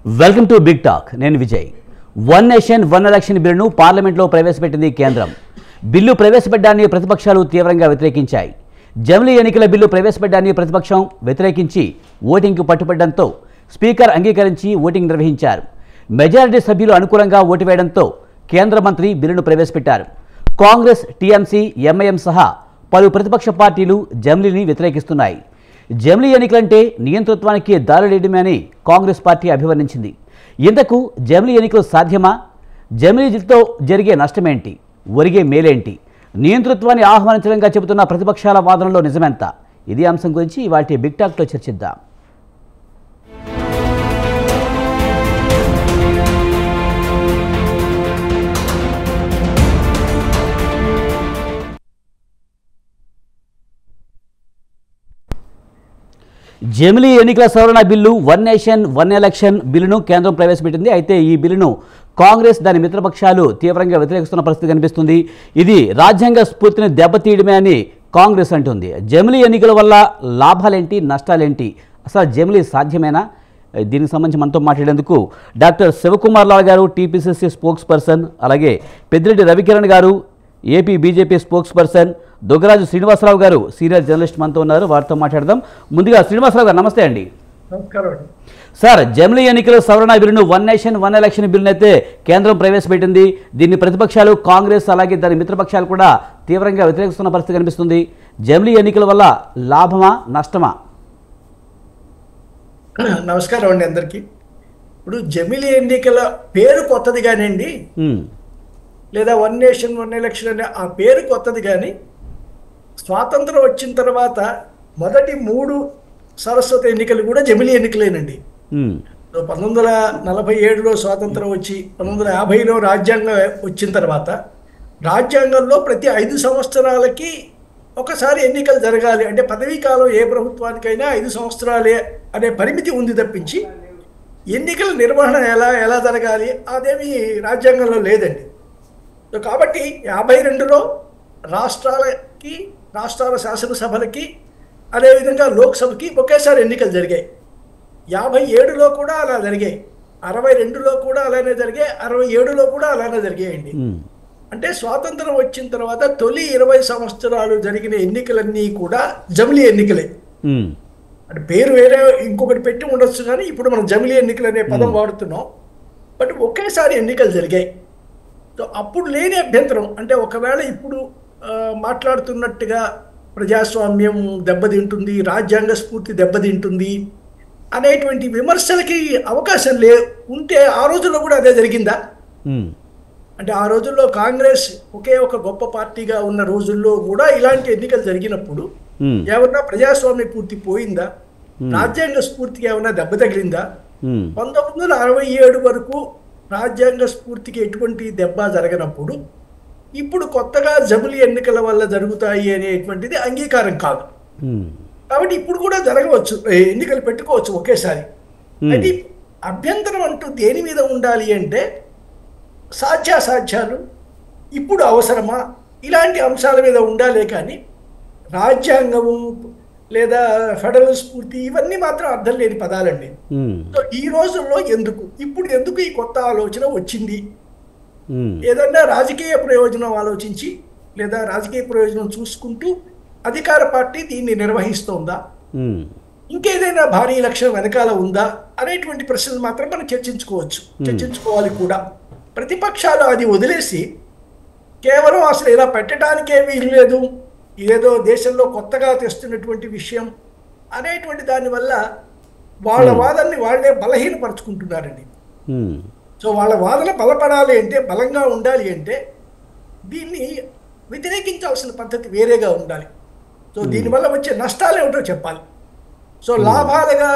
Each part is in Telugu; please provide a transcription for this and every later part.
Welcome to big talk. నేను Vijay. One nation one election బిల్లును పార్లమెంట్లో ప్రవేశపెట్టింది కేంద్రం. బిల్లు ప్రవేశపెట్టడాన్ని ప్రతిపక్షాలు తీవ్రంగా వ్యతిరేకించాయి. జమిలీ ఎన్నికల బిల్లు ప్రవేశపెట్టడాన్ని ప్రతిపక్షం వ్యతిరేకించి ఓటింగ్కు పట్టుబడడంతో స్పీకర్ అంగీకరించి ఓటింగ్ నిర్వహించారు. మెజారిటీ సభ్యులు అనుకూలంగా ఓటు వేయడంతో కేంద్ర మంత్రి బిల్లును ప్రవేశపెట్టారు. కాంగ్రెస్, టీఎంసీ, ఎంఐఎం సహా పలు ప్రతిపక్ష పార్టీలు జమిలీని వ్యతిరేకిస్తున్నాయి. జమిలీ ఎన్నికలంటే నియంతృత్వానికి దారులేయడమే అని కాంగ్రెస్ పార్టీ అభివర్ణించింది. ఇంతకు జమిలీ ఎన్నికలు సాధ్యమా? జమిలీతో జరిగే నష్టమేంటి? ఒరిగే మేలేంటి? నియంతృత్వాన్ని ఆహ్వానించడంగా చెబుతున్న ప్రతిపక్షాల వాదనలో నిజమెంత? ఇదే అంశం గురించి ఇవాళ బిగ్ టాక్లో చర్చిద్దాం. జమిలీ ఎన్నికల సవరణ bill one nation one election బిల్లును కేంద్రం ప్రవేశపెట్టింది. అయితే ఈ బిల్లును కాంగ్రెస్, దాని మిత్రపక్షాలు తీవ్రంగా వ్యతిరేకిస్తున్న పరిస్థితి కనిపిస్తుంది. ఇది రాజ్యాంగ స్ఫూర్తిని దెబ్బతీయడమే అని కాంగ్రెస్ అంటుంది. జమిలీ ఎన్నికల వల్ల లాభాలేంటి, నష్టాలేంటి? అసలు జమిలీ సాధ్యమేనా? దీనికి సంబంధించి మనతో మాట్లాడేందుకు డాక్టర్ శివకుమార్ లాల్ గారు, టీపీసీసీ స్పోక్స్ పర్సన్, అలాగే పెద్దిరెడ్డి రవికిరణ్ గారు, AP BJP spokesperson, Doggaraju Srinivasarao గారు, సీనియర్ జర్నలిస్ట్ మనతో ఉన్నారు. వారితో మాట్లాడదాం. ముందుగా శ్రీనివాసరావు గారు, నమస్తే అండి. నమస్కారం సార్, జమిలీ ఎన్నికల సవరణ బిల్లును వన్ నేషన్ వన్ ఎలక్షన్ బిల్లును అయితే కేంద్రం ప్రవేశపెట్టింది. దీన్ని ప్రతిపక్షాలు, కాంగ్రెస్ అలాగే దాని మిత్రపక్షాలు కూడా తీవ్రంగా వ్యతిరేకిస్తున్న పరిస్థితి కనిపిస్తుంది. జమిలీ ఎన్నికల వల్ల లాభమా, నష్టమా? నమస్కారం అండి అందరికీ. ఇప్పుడు జమిలీ ఎన్నికల పేరు కొత్తది కానివ్వండి, లేదా వన్ నేషన్ వన్ ఎలక్షన్ అనే ఆ పేరు కొత్తది, కానీ స్వాతంత్రం వచ్చిన తర్వాత మొదటి 3 సరస్వత ఎన్నికలు కూడా జమిలీ ఎన్నికలేనండి. 1947లో స్వాతంత్రం వచ్చి 1950లో రాజ్యాంగం వచ్చిన తర్వాత రాజ్యాంగంలో ప్రతి 5 సంవత్సరాలకి ఒకసారి ఎన్నికలు జరగాలి అంటే పదవీ కాలం ఏ ప్రభుత్వానికైనా 5 సంవత్సరాలే అనే పరిమితి ఉంది తప్పించి ఎన్నికల నిర్వహణ ఎలా జరగాలి అదేమి రాజ్యాంగంలో లేదండి. కాబట్టి 52లో రాష్ట్రాల శాసనసభలకి అదేవిధంగా లోక్సభకి ఒకేసారి ఎన్నికలు జరిగాయి. 57లో కూడా అలా జరిగాయి, 62లో కూడా అలానే జరిగాయి, 67లో కూడా అలానే జరిగాయండి. అంటే స్వాతంత్రం వచ్చిన తర్వాత తొలి 20 సంవత్సరాలు జరిగిన ఎన్నికలన్నీ కూడా జమిలీ ఎన్నికలే. అంటే పేరు వేరే ఇంకొకటి పెట్టి ఉండొచ్చు, కానీ ఇప్పుడు మనం జమిలీ ఎన్నికలు అనే పదం వాడుతున్నాం. బట్ ఒకేసారి ఎన్నికలు జరిగాయి. సో అప్పుడు లేని అభ్యంతరం అంటే ఒకవేళ ఇప్పుడు మాట్లాడుతున్నట్టుగా ప్రజాస్వామ్యం దెబ్బతింటుంది, రాజ్యాంగ స్ఫూర్తి దెబ్బతింటుంది అనేటువంటి విమర్శలకి అవకాశం ఉంటే ఆ రోజుల్లో కూడా అదే జరిగిందా? అంటే ఆ రోజుల్లో కాంగ్రెస్ ఒకే ఒక గొప్ప పార్టీగా ఉన్న రోజుల్లో కూడా ఇలాంటి ఎన్నికలు జరిగినప్పుడు ఏమన్నా ప్రజాస్వామ్య పూర్తి పోయిందా? రాజ్యాంగ స్ఫూర్తికి ఏమన్నా దెబ్బ తగిలిందా? 1967 వరకు రాజ్యాంగ స్ఫూర్తికి ఎటువంటి దెబ్బ జరగనప్పుడు ఇప్పుడు కొత్తగా జమిలీ ఎన్నికల వల్ల జరుగుతాయి అనేటువంటిది అంగీకారం కాదు. కాబట్టి ఇప్పుడు కూడా జరగవచ్చు, ఎన్నికలు పెట్టుకోవచ్చు ఒకేసారి. అయితే అభ్యంతరం అంటూ దేని మీద ఉండాలి అంటే సాధ్యాసాధ్యాలు ఇప్పుడు అవసరమా ఇలాంటి అంశాల మీద ఉండాలే, కానీ రాజ్యాంగము లేదా ఫెడరల్ స్ఫూర్తి ఇవన్నీ మాత్రం అర్థం లేని పదాలండి. సో ఈ రోజుల్లో ఇప్పుడు ఎందుకు ఈ కొత్త ఆలోచన వచ్చింది? ఏదన్నా రాజకీయ ప్రయోజనం ఆలోచించి లేదా రాజకీయ ప్రయోజనం చూసుకుంటూ అధికార పార్టీ దీన్ని నిర్వహిస్తోందా, ఇంకేదైనా భారీ లక్ష్యం వెనకాల ఉందా అనేటువంటి ప్రశ్నలు మాత్రం మనం చర్చించుకోవాలి కూడా. ప్రతిపక్షాలు అది వదిలేసి కేవలం అసలు ఇలా పెట్టడానికే వీలు లేదు, ఏదో దేశంలో కొత్తగా తెస్తున్నటువంటి విషయం అనేటువంటి దానివల్ల వాళ్ళ వాదనని వాళ్ళే బలహీనపరుచుకుంటున్నారండి. సో వాళ్ళ వాదన బలపడాలి అంటే, బలంగా ఉండాలి అంటే దీన్ని వ్యతిరేకించాల్సిన పద్ధతి వేరేగా ఉండాలి. సో దీనివల్ల వచ్చే నష్టాలు ఏమిటో చెప్పాలి. సో లాభాలుగా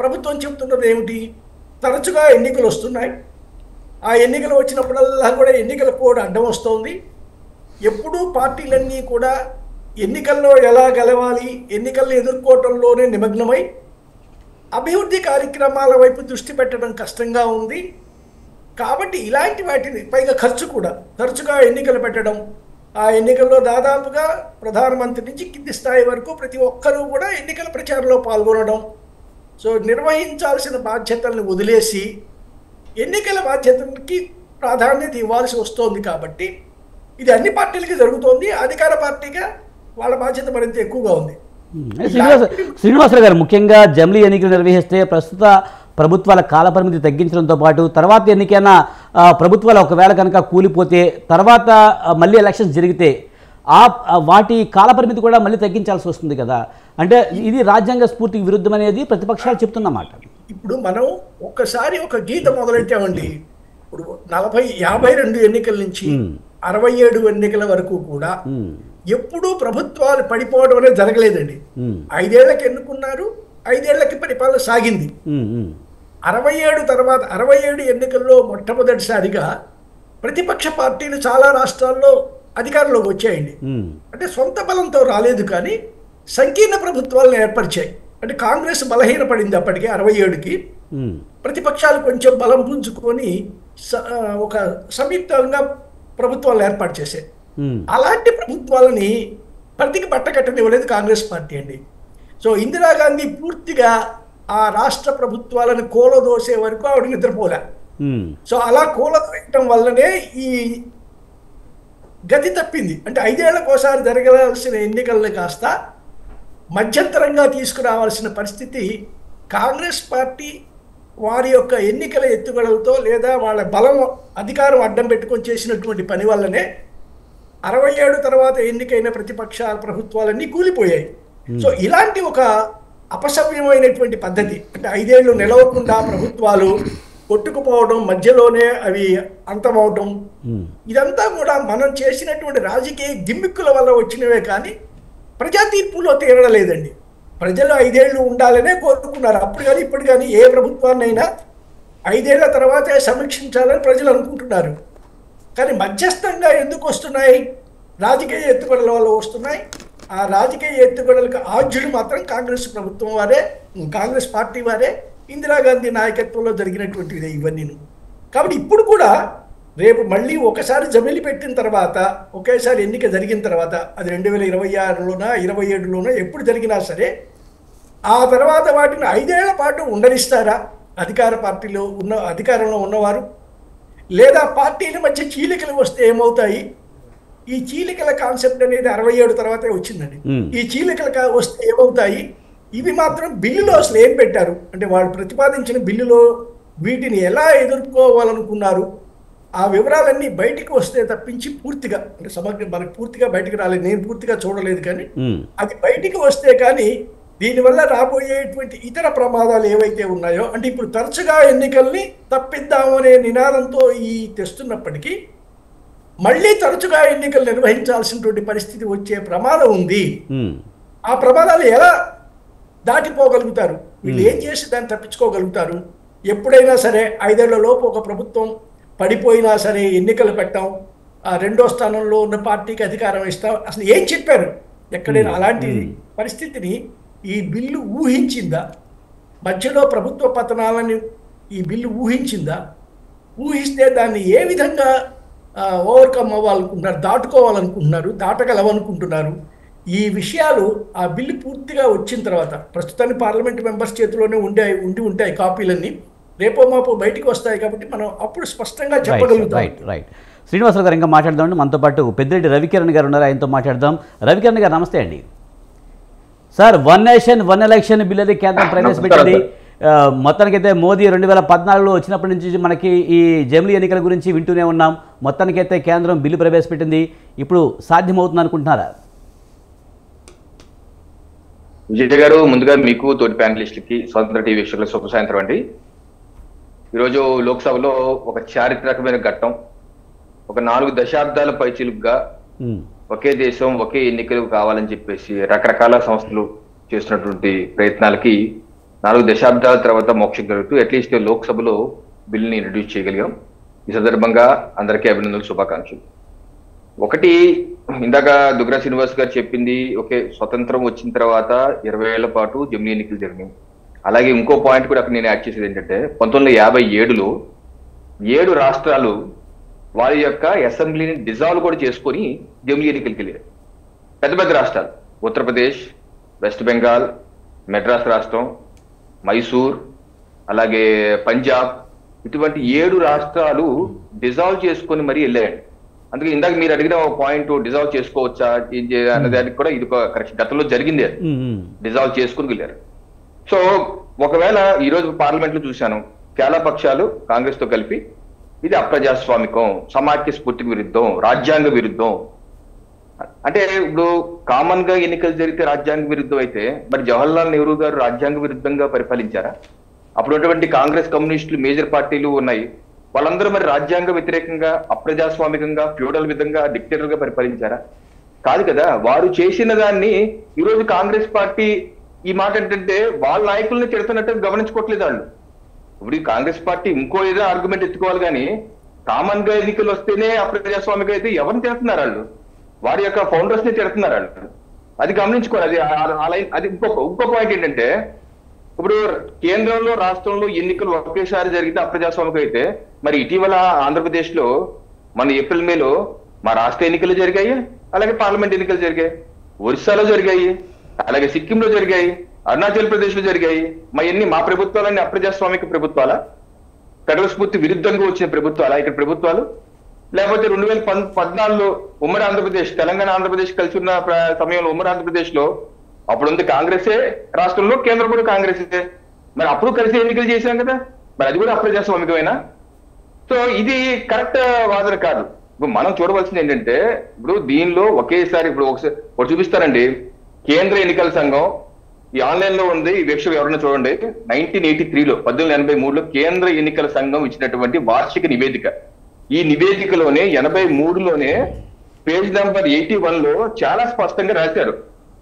ప్రభుత్వం చెప్తున్నది ఏమిటి? తరచుగా ఎన్నికలు వస్తున్నాయి, ఆ ఎన్నికలు వచ్చినప్పుడల్లా కూడా ఎన్నికల కోడ్ అడ్డం వస్తుంది. ఎప్పుడూ పార్టీలన్నీ కూడా ఎన్నికల్లో ఎలా గెలవాలి, ఎన్నికలను ఎదుర్కోవటంలోనే నిమగ్నమై అభివృద్ధి కార్యక్రమాల వైపు దృష్టి పెట్టడం కష్టంగా ఉంది. కాబట్టి ఇలాంటి వాటిని పైగా తరచుగా ఎన్నికలు పెట్టడం, ఆ ఎన్నికల్లో దాదాపుగా ప్రధానమంత్రి నుంచి కింది స్థాయి వరకు ప్రతి ఒక్కరూ కూడా ఎన్నికల ప్రచారంలో పాల్గొనడం, సో నిర్వహించాల్సిన బాధ్యతలను వదిలేసి ఎన్నికల బాధ్యతలకి ప్రాధాన్యత ఇవ్వాల్సి వస్తోంది. కాబట్టి ఇది అన్ని పార్టీలకి జరుగుతోంది. అధికార పార్టీగా వాళ్ళ బాధ్యత మరింత ఎక్కువగా ఉంది. శ్రీనివాసరావు గారు, ముఖ్యంగా జమిలీ ఎన్నికలు నిర్వహిస్తే ప్రస్తుత ప్రభుత్వాల కాలపరిమితి తగ్గించడంతో పాటు తర్వాత ఎన్నికైనా ప్రభుత్వాలు ఒకవేళ కనుక కూలిపోతే తర్వాత మళ్ళీ ఎలక్షన్స్ జరిగితే వాటి కాలపరిమితి కూడా మళ్ళీ తగ్గించాల్సి వస్తుంది కదా. అంటే ఇది రాజ్యాంగ స్ఫూర్తికి విరుద్ధం అనేది ప్రతిపక్షాలు చెప్తున్నమాట. ఇప్పుడు మనం ఒక్కసారి ఒక గీత మొదలెట్టామండి. ఇప్పుడు 52 ఎన్నికల నుంచి 67 ఎన్నికల వరకు కూడా ఎప్పుడూ ప్రభుత్వాలు పడిపోవడం అనేది జరగలేదండి. 5 ఏళ్లకి ఎన్నుకున్నారు, 5 ఏళ్లకి పరిపాలన సాగింది. 67 తర్వాత 67 ఎన్నికల్లో మొట్టమొదటిసారిగా ప్రతిపక్ష పార్టీలు చాలా రాష్ట్రాల్లో అధికారంలోకి వచ్చాయండి. అంటే సొంత బలంతో రాలేదు, కానీ సంకీర్ణ ప్రభుత్వాలను ఏర్పరిచాయి. అంటే కాంగ్రెస్ బలహీనపడింది అప్పటికే 67కి. ప్రతిపక్షాలు కొంచెం బలం పుంజుకొని ఒక సంయుక్తంగా ప్రభుత్వాలు ఏర్పాటు చేశాయి. అలాంటి ప్రభుత్వాలని ప్రతికి పట్టకట్టనివ్వలేదు కాంగ్రెస్ పార్టీ అండి. సో ఇందిరాగాంధీ పూర్తిగా ఆ రాష్ట్ర ప్రభుత్వాలను కూలదోసే వరకు ఆవిడ నిద్రపోలే. సో అలా కూలదోయటం వల్లనే ఈ గతి తప్పింది. అంటే 5 ఏళ్లకోసారి జరగాల్సిన ఎన్నికలను కాస్త మధ్యంతరంగా తీసుకురావాల్సిన పరిస్థితి కాంగ్రెస్ పార్టీ వారి యొక్క ఎన్నికల ఎత్తుగడలతో లేదా వాళ్ళ బలం అధికారం అడ్డం పెట్టుకొని చేసినటువంటి పని వల్లనే 67 తర్వాత ఎన్నికైన ప్రతిపక్షాల ప్రభుత్వాలన్నీ కూలిపోయాయి. సో ఇలాంటి ఒక అపసవ్యమైనటువంటి పద్ధతి, అంటే 5 ఏళ్ళు నిలవకుండా ప్రభుత్వాలు కొట్టుకుపోవడం, మధ్యలోనే అవి అంతమవడం, ఇదంతా కూడా మనం చేసినటువంటి రాజకీయ గిమ్మిక్కుల వల్ల వచ్చినవే కానీ ప్రజా తీర్పులో తీరడలేదండి. ప్రజలు 5 ఏళ్ళు ఉండాలనే కోరుకున్నారు అప్పుడు కానీ ఇప్పుడు కానీ. ఏ ప్రభుత్వాన్నైనా 5 ఏళ్ల తర్వాతే సమీక్షించాలని ప్రజలు అనుకుంటున్నారు. కానీ మధ్యస్థంగా ఎందుకు వస్తున్నాయి? రాజకీయ ఎత్తుగడల వల్ల వస్తున్నాయి. ఆ రాజకీయ ఎత్తుగడలకు ఆద్యులు మాత్రం కాంగ్రెస్ ప్రభుత్వం వారే, కాంగ్రెస్ పార్టీ వారే, ఇందిరాగాంధీ నాయకత్వంలో జరిగినటువంటివి ఇవన్నీ. కాబట్టి ఇప్పుడు కూడా రేపు మళ్ళీ ఒకసారి జమిలి పెట్టిన తర్వాత, ఒకేసారి ఎన్నిక జరిగిన తర్వాత, అది 2026లోనా 27లోనా ఎప్పుడు జరిగినా సరే, ఆ తర్వాత వాటిని 5 ఏళ్ల పాటు ఉండనిస్తారా అధికారంలో ఉన్నవారు? లేదా పార్టీల మధ్య చీలికలు వస్తే ఏమవుతాయి? ఈ చీలికల కాన్సెప్ట్ అనేది 67 తర్వాతే వచ్చిందండి. ఈ చీలికలు వస్తే ఏమవుతాయి? ఇవి మాత్రం బిల్లులో అసలు ఏం పెట్టారు అంటే వాళ్ళు ప్రతిపాదించిన బిల్లులో వీటిని ఎలా ఎదుర్కోవాలనుకున్నారు, ఆ వివరాలన్నీ బయటికి వస్తే తప్పించి పూర్తిగా అంటే మనకు పూర్తిగా బయటికి రాలేదు, నేను పూర్తిగా చూడలేదు. కానీ అది బయటికి వస్తే కానీ దీనివల్ల రాబోయేటువంటి ఇతర ప్రమాదాలు ఏవైతే ఉన్నాయో, అంటే ఇప్పుడు తరచుగా ఎన్నికల్ని తప్పిద్దాము అనే నినాదంతో ఈ తెస్తున్నప్పటికీ మళ్ళీ తరచుగా ఎన్నికలు నిర్వహించాల్సినటువంటి పరిస్థితి వచ్చే ప్రమాదం ఉంది. ఆ ప్రమాదాలు ఎలా దాటిపోగలుగుతారు? వీళ్ళు ఏం చేసి దాన్ని తప్పించుకోగలుగుతారు? ఎప్పుడైనా సరే 5 ఏళ్లలోపు ఒక ప్రభుత్వం పడిపోయినా సరే ఎన్నికలు పెట్టాం, రెండో స్థానంలో ఉన్న పార్టీకి అధికారం ఇస్తాం, అసలు ఏం చెప్పారు? ఎక్కడైనా అలాంటి పరిస్థితిని ఈ బిల్లు ఊహించిందా? మధ్యలో ప్రభుత్వ పతనాలని ఈ బిల్లు ఊహించిందా? ఊహిస్తే దాన్ని ఏ విధంగా ఓవర్కమ్ అవ్వాలనుకుంటున్నారు, దాటుకోవాలనుకుంటున్నారు, దాటగలవనుకుంటున్నారు? ఈ విషయాలు ఆ బిల్లు పూర్తిగా వచ్చిన తర్వాత, ప్రస్తుతానికి పార్లమెంట్ మెంబర్స్ చేతిలోనే ఉండి ఉంటాయి కాపీలన్నీ, రేపో మాపో బయటికి వస్తాయి. కాబట్టి మనం అప్పుడు స్పష్టంగా చెప్పగలుగుతాం. రైట్. శ్రీనివాసరావు గారు ఇంకా మాట్లాడదామండి. మనతో పాటు పెద్దిరెడ్డి రవికిరణ్ గారు ఉన్నారు, ఆయనతో మాట్లాడదాం. రవికిరణ్ గారు నమస్తే అండి. సార్, 1 నేషన్ 1 ఎలక్షన్ బిల్ అది కేంద్రం ప్రవేశపెట్టింది. మొత్తానికైతే మోదీ 2014లో వచ్చినప్పటి నుంచి మనకి ఈ జమిలీ ఎన్నికల గురించి వింటూనే ఉన్నాం. మొత్తానికైతే కేంద్రం బిల్లు ప్రవేశపెట్టింది. ఇప్పుడు సాధ్యమవుతుంది అనుకుంటున్నారా? విజయ్ గారు, ముందుగా మీకు తోటి ప్యానలిస్టులకి, స్వతంత్ర టీవీ వీక్షకులకు శుభ సాయంత్రం అండి. ఈరోజు లోక్సభలో ఒక చారిత్రకమైన ఘట్టం. ఒక 4 దశాబ్దాల పైచిలుగ్గా ఒకే దేశం ఒకే ఎన్నికలు కావాలని చెప్పేసి రకరకాల సంస్థలు చేస్తున్నటువంటి ప్రయత్నాలకి 4 దశాబ్దాల తర్వాత మోక్షం కలుగుతూ అట్లీస్ట్ లోక్సభలో బిల్లుని ఇంట్రడ్యూస్ చేయగలిగాం. ఈ సందర్భంగా అందరికీ అభినందనలు, శుభాకాంక్షలు. ఒకటి, ఇందాక దుగ్రా శ్రీనివాస్ గారు చెప్పింది, ఓకే, స్వతంత్రం వచ్చిన తర్వాత 20 ఏళ్ల పాటు జమిలీ ఎన్నికలు జరిగినాయి. అలాగే ఇంకో పాయింట్ కూడా అక్కడ నేను యాడ్ చేసేది ఏంటంటే 1957లో 7 రాష్ట్రాలు వారి యొక్క అసెంబ్లీని డిజాల్వ్ కూడా చేసుకొని జమిలీ ఎన్నికలకి వెళ్ళారు. పెద్ద పెద్ద రాష్ట్రాలు, ఉత్తరప్రదేశ్, వెస్ట్ బెంగాల్, మెడ్రాస్ రాష్ట్రం, మైసూర్, అలాగే పంజాబ్, ఇటువంటి 7 రాష్ట్రాలు డిజాల్వ్ చేసుకొని మరీ వెళ్ళాయండి. అందుకే ఇందాక మీరు అడిగిన ఒక పాయింట్, డిజాల్వ్ చేసుకోవచ్చా అన్నదానికి కూడా ఇది కరెక్ట్. గతంలో జరిగింది, డిజాల్వ్ చేసుకుని వెళ్ళారు. సో ఒకవేళ ఈ రోజు పార్లమెంట్ లో చూశాను, చాలా పక్షాలు కాంగ్రెస్ తో కలిపి ఇది అప్రజాస్వామికం, సమాఖ్య స్ఫూర్తికి విరుద్ధం, రాజ్యాంగ విరుద్ధం. అంటే ఇప్పుడు కామన్ గా ఎన్నికలు జరిగితే రాజ్యాంగ విరుద్ధం అయితే మరి జవహర్లాల్ నెహ్రూ గారు రాజ్యాంగ విరుద్ధంగా పరిపాలించారా? అప్పుడు ఉన్నటువంటి కాంగ్రెస్, కమ్యూనిస్టులు మేజర్ పార్టీలు ఉన్నాయి, వాళ్ళందరూ మరి రాజ్యాంగ వ్యతిరేకంగా, అప్రజాస్వామికంగా, ఫ్యూడల్ విధంగా, డిక్టేటర్ గా పరిపాలించారా? కాదు కదా. వారు చేసిన దాన్ని ఈ రోజు కాంగ్రెస్ పార్టీ ఈ మాట ఏంటంటే వాళ్ళ నాయకుల్ని తిడుతున్నట్టు గమనించుకోవట్లేదు వాళ్ళు. ఇప్పుడు ఈ కాంగ్రెస్ పార్టీ ఇంకో ఏదో ఆర్గ్యుమెంట్ ఎత్తుకోవాలి కానీ కామన్ గా ఎన్నికలు వస్తేనే అప్రజాస్వామిక అయితే ఎవరిని తిడుతున్నారు వాళ్ళు? వారి యొక్క ఫౌండర్స్ ని తిడుతున్నారు వాళ్ళు. అది గమనించుకోవాలి. అది ఇంకో పాయింట్ ఏంటంటే, ఇప్పుడు కేంద్రంలో, రాష్ట్రంలో ఎన్నికలు ఒకేసారి జరిగితే అప్రజాస్వామికం అయితే మరి ఇటీవల ఆంధ్రప్రదేశ్ లో మన ఏప్రిల్ మేలో మా రాష్ట్ర ఎన్నికలు జరిగాయి, అలాగే పార్లమెంట్ ఎన్నికలు జరిగాయి, ఒరిస్సాలో జరిగాయి, అలాగే సిక్కింలో జరిగాయి, అరుణాచల్ ప్రదేశ్ లో జరిగాయి. మా ప్రభుత్వాలన్నీ అప్రజాస్వామిక ప్రభుత్వాలా? ఫెడరల్ స్ఫూర్తి విరుద్ధంగా వచ్చిన ప్రభుత్వాలా ఇక్కడ ప్రభుత్వాలు? లేకపోతే 2014లో ఉమ్మడి ఆంధ్రప్రదేశ్, తెలంగాణ, ఆంధ్రప్రదేశ్ కలిసి ఉన్న సమయంలో ఉమ్మడి ఆంధ్రప్రదేశ్ లో అప్పుడుంది కాంగ్రెసే రాష్ట్రంలో, కేంద్రం కూడా కాంగ్రెసే. మరి అప్పుడు కలిసి ఎన్నికలు చేశాం కదా, మరి అది కూడా అప్రజాస్వామికమేనా? సో ఇది కరెక్ట్ వాదన కాదు. ఇప్పుడు మనం చూడవలసింది ఏంటంటే, ఇప్పుడు దీనిలో ఒకేసారి ఇప్పుడు ఒకటి చూపిస్తారండి. కేంద్ర ఎన్నికల సంఘం ఈ ఆన్లైన్ లో ఉంది, ఈ వీక్షకులు ఎవరైనా చూడండి. 1983లో 1883లో కేంద్ర ఎన్నికల సంఘం ఇచ్చినటువంటి వార్షిక నివేదిక. ఈ నివేదికలోనే 83లోనే పేజ్ నెంబర్ 81లో చాలా స్పష్టంగా రాశారు.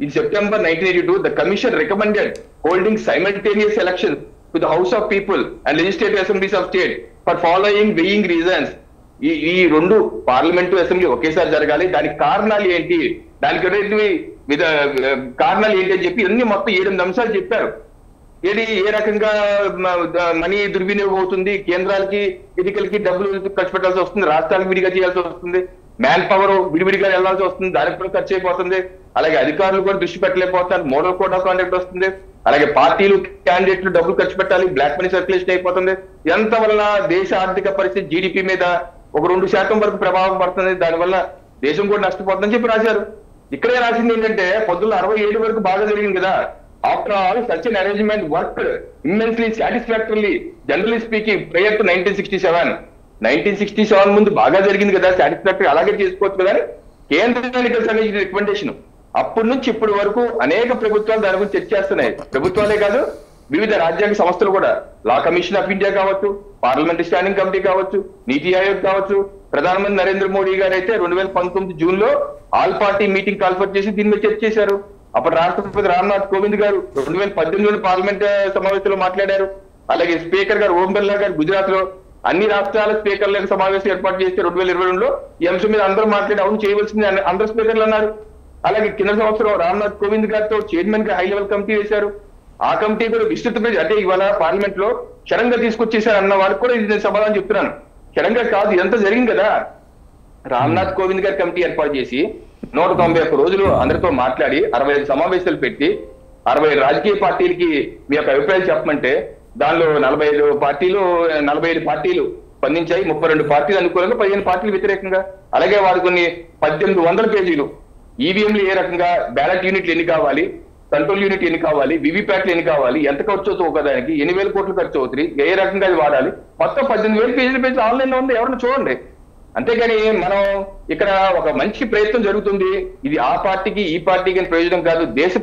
In September 1982, the Commission recommended holding simultaneous elections to the House of People and Legislative Assemblies of State for following weighing reasons. ఈ 2 పార్లమెంటు, అసెంబ్లీ ఒకేసారి జరగాలి. దానికి కారణాలు ఏంటి, దానికి కారణాలు ఏంటి అని చెప్పి అన్ని మొత్తం 7 అంశాలు చెప్పారు. ఏ రకంగా మనీ దుర్వినియోగం అవుతుంది, కేంద్రాలకి ఎన్నికలకి డబ్బులు ఖర్చు పెట్టాల్సి వస్తుంది, రాష్ట్రాలకు విడిగా చేయాల్సి వస్తుంది, మ్యాన్ పవర్ విడివిడిగా వెళ్లాల్సి వస్తుంది, దానికి కూడా ఖర్చు అయిపోతుంది, అలాగే అధికారులు కూడా దృష్టి పెట్టలేకపోతున్నారు, మోడల్ కోడ్ ఆఫ్ కాండక్ట్ వస్తుంది, అలాగే పార్టీలు, క్యాండిడేట్లు డబ్బులు ఖర్చు పెట్టాలి, బ్లాక్ మనీ సర్క్యులేషన్ అయిపోతుంది. ఎంత వల్ల దేశ ఆర్థిక పరిస్థితి, జీడిపి మీద ఒక 2% వరకు ప్రభావం పడుతుంది, దానివల్ల దేశం కూడా నష్టపోతుందని చెప్పి రాశారు. ఇక్కడే రాసింది ఏంటంటే 1967 వరకు బాగా జరిగింది కదా. After all, such an arrangement worked immensely satisfactorily, generally speaking, prior to 1967. 1967 ముందు బాగా జరిగింది కదా, సాటిస్ఫాక్టరీ అలాగే చేసుకోవచ్చు కదా కేంద్ర ఎన్నికల సంఘం రికమెండేషన్. అప్పటి నుంచి ఇప్పటి వరకు అనేక ప్రభుత్వాలు దాని గురించి చర్చ చేస్తున్నాయి. ప్రభుత్వాలే కాదు, వివిధ రాజ్యాంగ సంస్థలు కూడా, లా కమిషన్ ఆఫ్ ఇండియా కావచ్చు, పార్లమెంటరీ స్టాండింగ్ కమిటీ కావచ్చు, నీతి ఆయోగ్ కావచ్చు. ప్రధానమంత్రి నరేంద్ర మోడీ గారు అయితే 2019 జూన్లో ఆల్ పార్టీ మీటింగ్ కాల్ఫర్ చేసి దీని మీద చర్చ చేశారు. అప్పుడు రాష్ట్రపతి రామ్నాథ్ కోవింద్ గారు 2018లో పార్లమెంట్ సమావేశంలో మాట్లాడారు. అలాగే స్పీకర్ గారు ఓం బిర్లా గారు గుజరాత్ లో అన్ని రాష్ట్రాల స్పీకర్ల సమావేశం ఏర్పాటు చేస్తే 2022లో ఈ అంశం మీద అందరూ మాట్లాడి అవును చేయవలసింది అందరూ స్పీకర్లు అన్నారు. అలాగే కింద సంవత్సరం రామ్నాథ్ కోవింద్ గారితో చైర్మన్ గా హై లెవెల్ కమిటీ వేశారు. ఆ కమిటీ కూడా విస్తృతమైన, అంటే ఇవాళ పార్లమెంట్ లో క్షణంగా తీసుకొచ్చేసారు అన్న వారికి కూడా ఇది సమాధానం చెప్తున్నాను. క్షణంగా కాదు, ఇదంతా జరిగింది కదా. రామ్నాథ్ కోవింద్ గారి కమిటీ ఏర్పాటు చేసి 191 రోజులు అందరితో మాట్లాడి 65 సమావేశాలు పెట్టి 65 రాజకీయ పార్టీలకి మీ యొక్క అభిప్రాయాలు చెప్పమంటే దానిలో 45 పార్టీలు స్పందించాయి. 32 పార్టీలు అనుకూలంగా, 15 పార్టీలు వ్యతిరేకంగా. అలాగే వారు కొన్ని 1800 పేజీలు ఈవీఎంలు ఏ రకంగా, బ్యాలెట్ యూనిట్లు ఎన్ని కావాలి, కంట్రోల్ యూనిట్ ఎన్ని కావాలి, వివిప్యాట్లు ఎన్ని కావాలి, ఎంత ఖర్చు అవుతుంది ఒకదానికి, 8,000 కోట్లు ఖర్చు అవుతుంది, ఏ రకంగా అది వాడాలి, మొత్తం 18,000 పేజీలు ఆన్లైన్ లో ఉంది, ఎవరైనా చూడండి. అంతేగాని మనం ఇక్కడ ఒక మంచి ప్రయత్నం జరుగుతుంది, ఇది ఆ పార్టీకి ఈ పార్టీకి ప్రయోజనం కాదు, దేశ